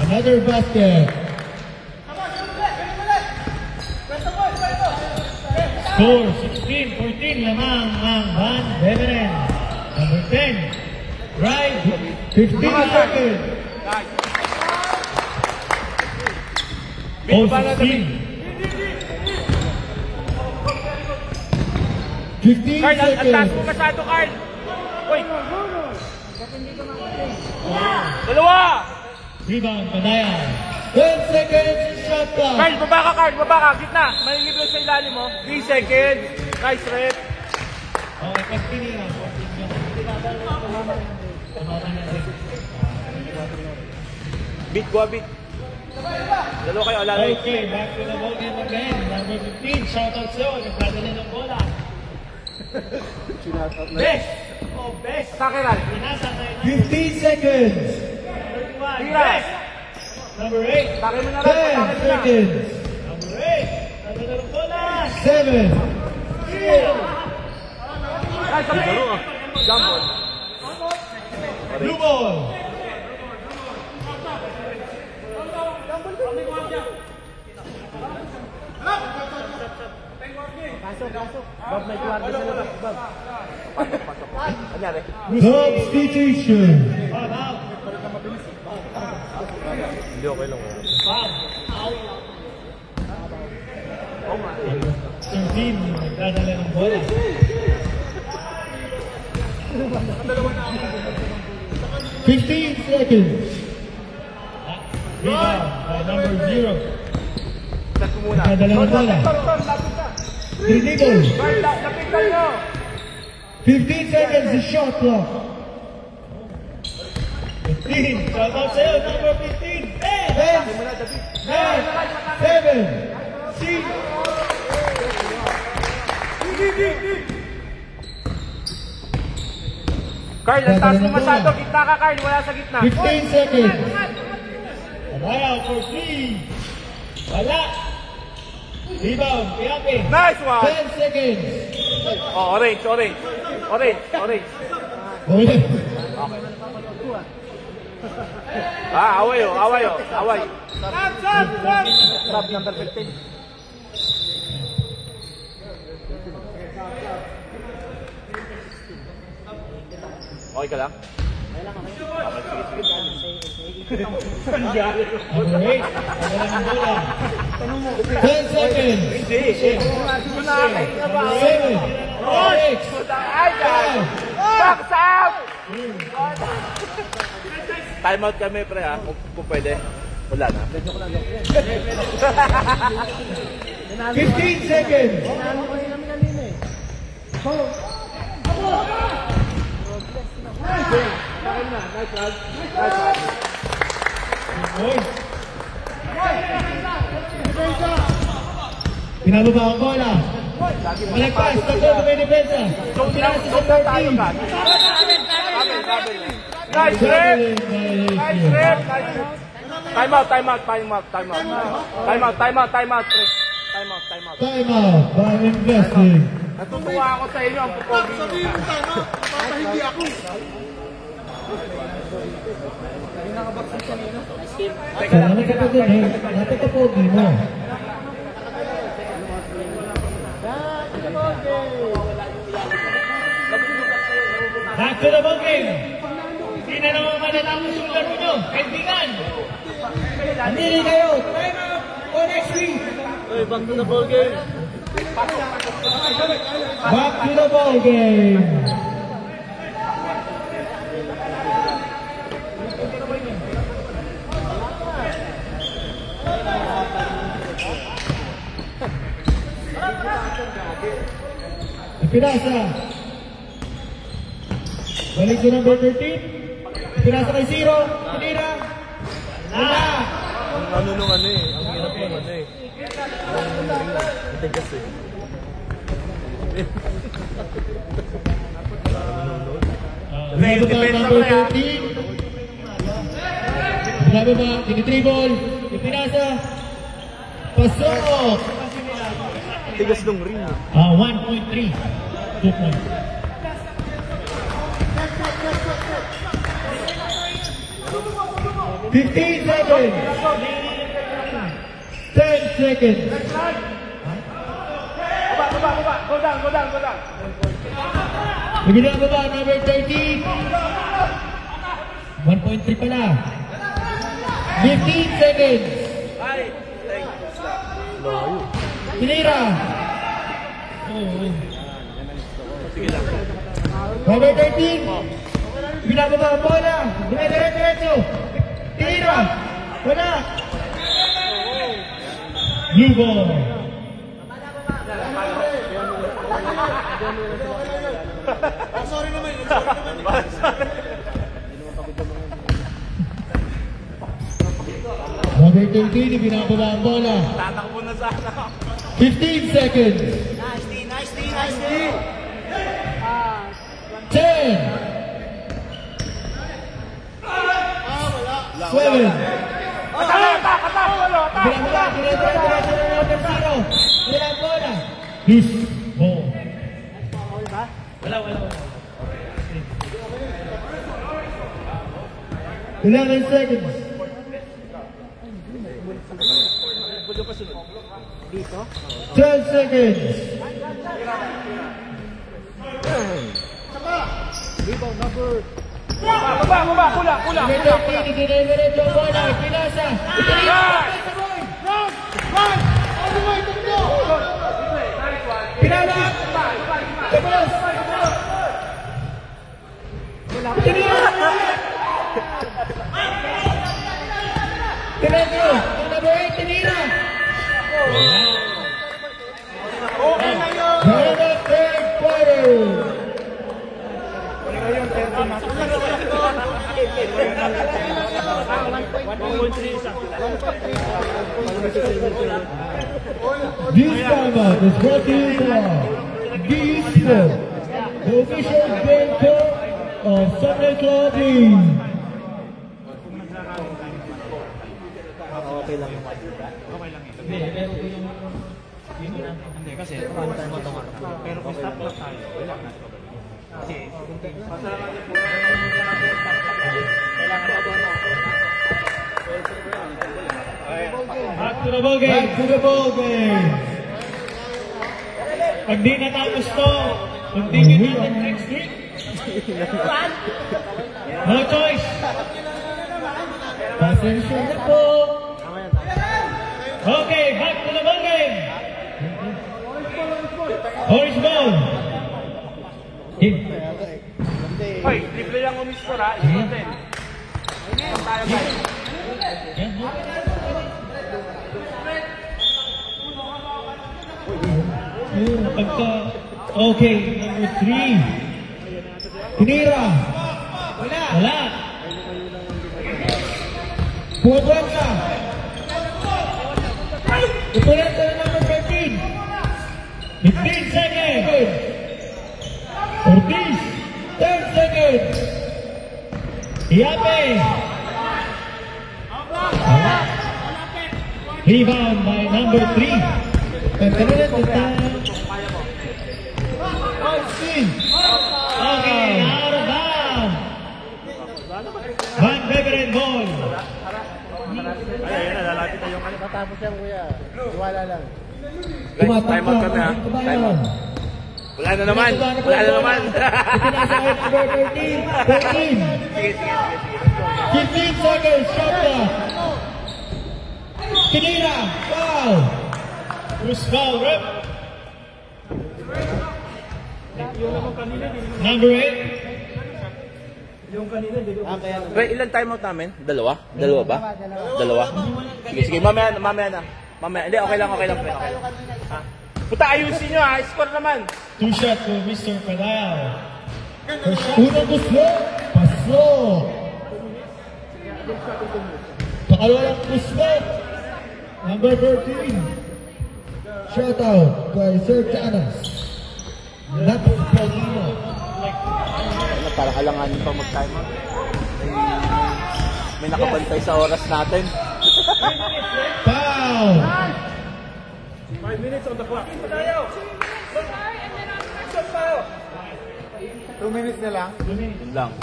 Another basket. Score 16-14 lamang ang Van Beveren. Number 10. Drive 15 seconds. Big bala na big. 15 Carl, ang taas seconds. mo masyado, Carl. Uy. Dalawa. Rebound, Padayan. 10 seconds, shot clock. Carl, baba ka, Carl. Baba ka. Gitna. May libre sa ilalim mo. 3 seconds. Nice rep. Okay, pag tinira. Beat, go, beat. Dalawa kayo, alalay. Okay, back to the ball game again. Number 15, shout out sa'yo. Nagpadala ng bola. Best. Oh, best. Sakiran. Pinasa kayo. 15 seconds. Best. Number 8. Sakin mo na rin. 10 seconds. Number 8. Nagpadala ng bola. 7. 6. Nice, okay. Jump ball. Blue ball. Bob, may tuwarga sa labas. Bob. Anyari? Substitution. Hindi, okay lang. 13, nagdadala ng bola. 15 seconds. Rebound by number 0. Set mo muna. Nagdadala ng bola. Dribble. Lapitan nyo. 15 seconds is shot clock. 15. Shout out sa'yo, number 15. 10, 9, 7, 6. Carl, ang taas mo masyado. Gitna ka, Carl. Wala sa gitna. 15 seconds. Abayaw for 3. Wala. Rebound. Piapi. Nice one. 10 seconds. Oh, orange. Ulit. Away. Sub number 15. Okay ka lang? Wait. 10 seconds. 7, 6, 5. Box out! Time out kami, pre, ha? Kung pwede. Wala na. 15 seconds. Pinababa ang bola. Malagpas. Tatlo may depensa. Pinasa sa 13. Nice rep! Time out, pre. Time out by investing. Natutuwa ako sa inyo ang pupogi nyo. Salamat ka dun eh. Napakapogi mo. Back to the ball game. Hindi na naman matatapos yung laro nyo. Kaibigan. Andili kayo. Time out for next week. Back to the ball game. Back to the ball game. Pinasa. Balik to number 13. Pinasa kay Zero. Pinira. Wala. Ang hirap ng Itigas eh. Pinababa number 13. Pinababa. Tinitribol. Pinasa. Pasok. Tigas ng ring. 1.3. 2 points. 15 seconds. 10 seconds. Baba. Go down. Pinababa number 13. 1.3 pala. 15 seconds. Pinira. Number 13. Pinababa ang bola. Diretso. Pinira. Wala. Blue ball. Sorry naman. Number 13, pinababa ang bola. Tatakbo na sana. 15 seconds. Nice D. 10. 7. Loose ball. Wala. 11 seconds. Dito? 12 seconds. Rebound number. Baba. Kula. Number 13, idinidiretso ang bola. Pinasa. Pinasa. Tapos. Diretso. Number 8, tinira. This timeout is brought to you by GSport, the official game court of Sunday Clubbing. Okay lang yung hindi kasi one-time mo itong pero kung stop lang tayo wala na kasi Back to the ball game. Back to the ball game. Pag di natapos to, continue natin next week. No choice. Pasensya na po. Okay, back to the ball game. Orange ball. Hit. Hoy, triple lang umiscore ha. Ikot din. Tayo guys. Okay, number 3. Tinira. Wala. Puwabasa. Ipulenta na number 13. 15 seconds. Ortiz. 10 seconds. Iape. Rebound by number 3. Okay, out of bounds. Van Beveren ball. Ayan, lalapit na yung ano. Matapos yan, kuya. Iwala lang. Guys, time out kami ha. Time out. Wala na naman. Ipinasahit number 13. 15 seconds, shot clock. Tinira, foul. Who's foul, rep? Number 8. Yung kanina, hindi ko. Pre, ilan time out namin? Dalawa ba? Dalawa? Sige, mamaya na. Hindi, okay lang. Pre. Okay. Ha? Puta, ayusin nyo ha. Score naman. 2 shots for Mr. Padal. Unang gusto, paso. Pakalawang gusto, number 13. Shout out by Sir Chanas. Napakapagino. Para kalanganin pa mag-time out. May nakabantay sa oras natin. Foul. 5 minutes on the clock. 2 minutes na lang. Yun lang.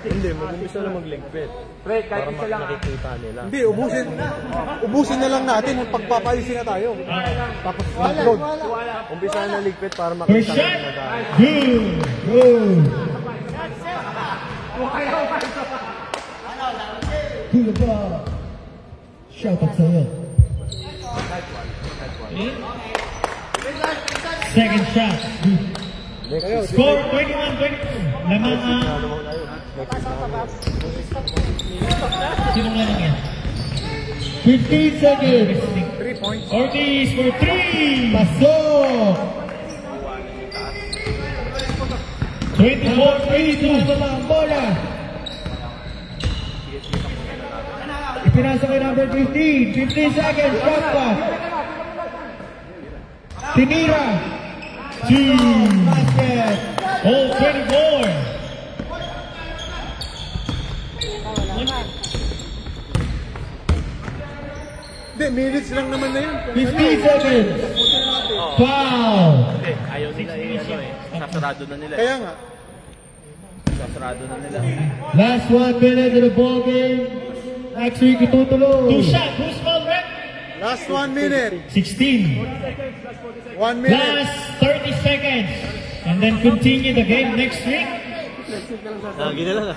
Hindi, mag-umpisa na mag-link bet. Pre, kahit isa lang ha. Hindi, ubusin na lang natin. Pagpapalisin na tayo. Tapos mag-load. Umpisa na ligpit para First makita shot. na Good. Good ball. Shout out sa'yo. Second shot. Score 21-22. Lamang sinong lamang yan? 15 seconds. 3 points. Ortiz for 3. Pasok. 24-22. Ang bola. Ipinasa kay number 15. 15 seconds. Shot clock. Tinira. 2. Basket. All 24. Hindi, minutes lang naman na yun. 15 seconds. Foul. Hindi, ayaw nila sasarado na nila. Kaya nga. Sasarado na nila. Last 1 minute of the ball game. Next week itutuloy. 2 shot. Who's foul, rep? Last 1 minute. 16. 1 minute. Last 30 seconds. And then continue the game next week. Ay, ito,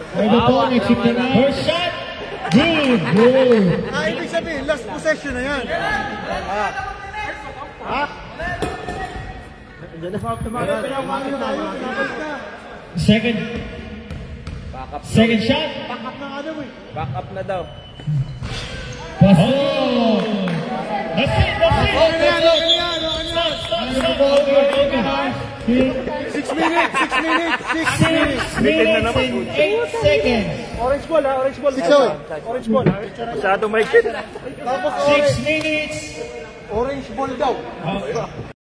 next week na na. First shot. Good. Ibig sabihin, last possession na yan. Second shot. Back up na daw. Oh. That's it. Okay na yan. Stop. 6 minutes. 6 minutes and 8 seconds. Orange ball ha, orange ball. 6 Orange ball ha. Masyado may kid. 6 minutes. Orange ball daw.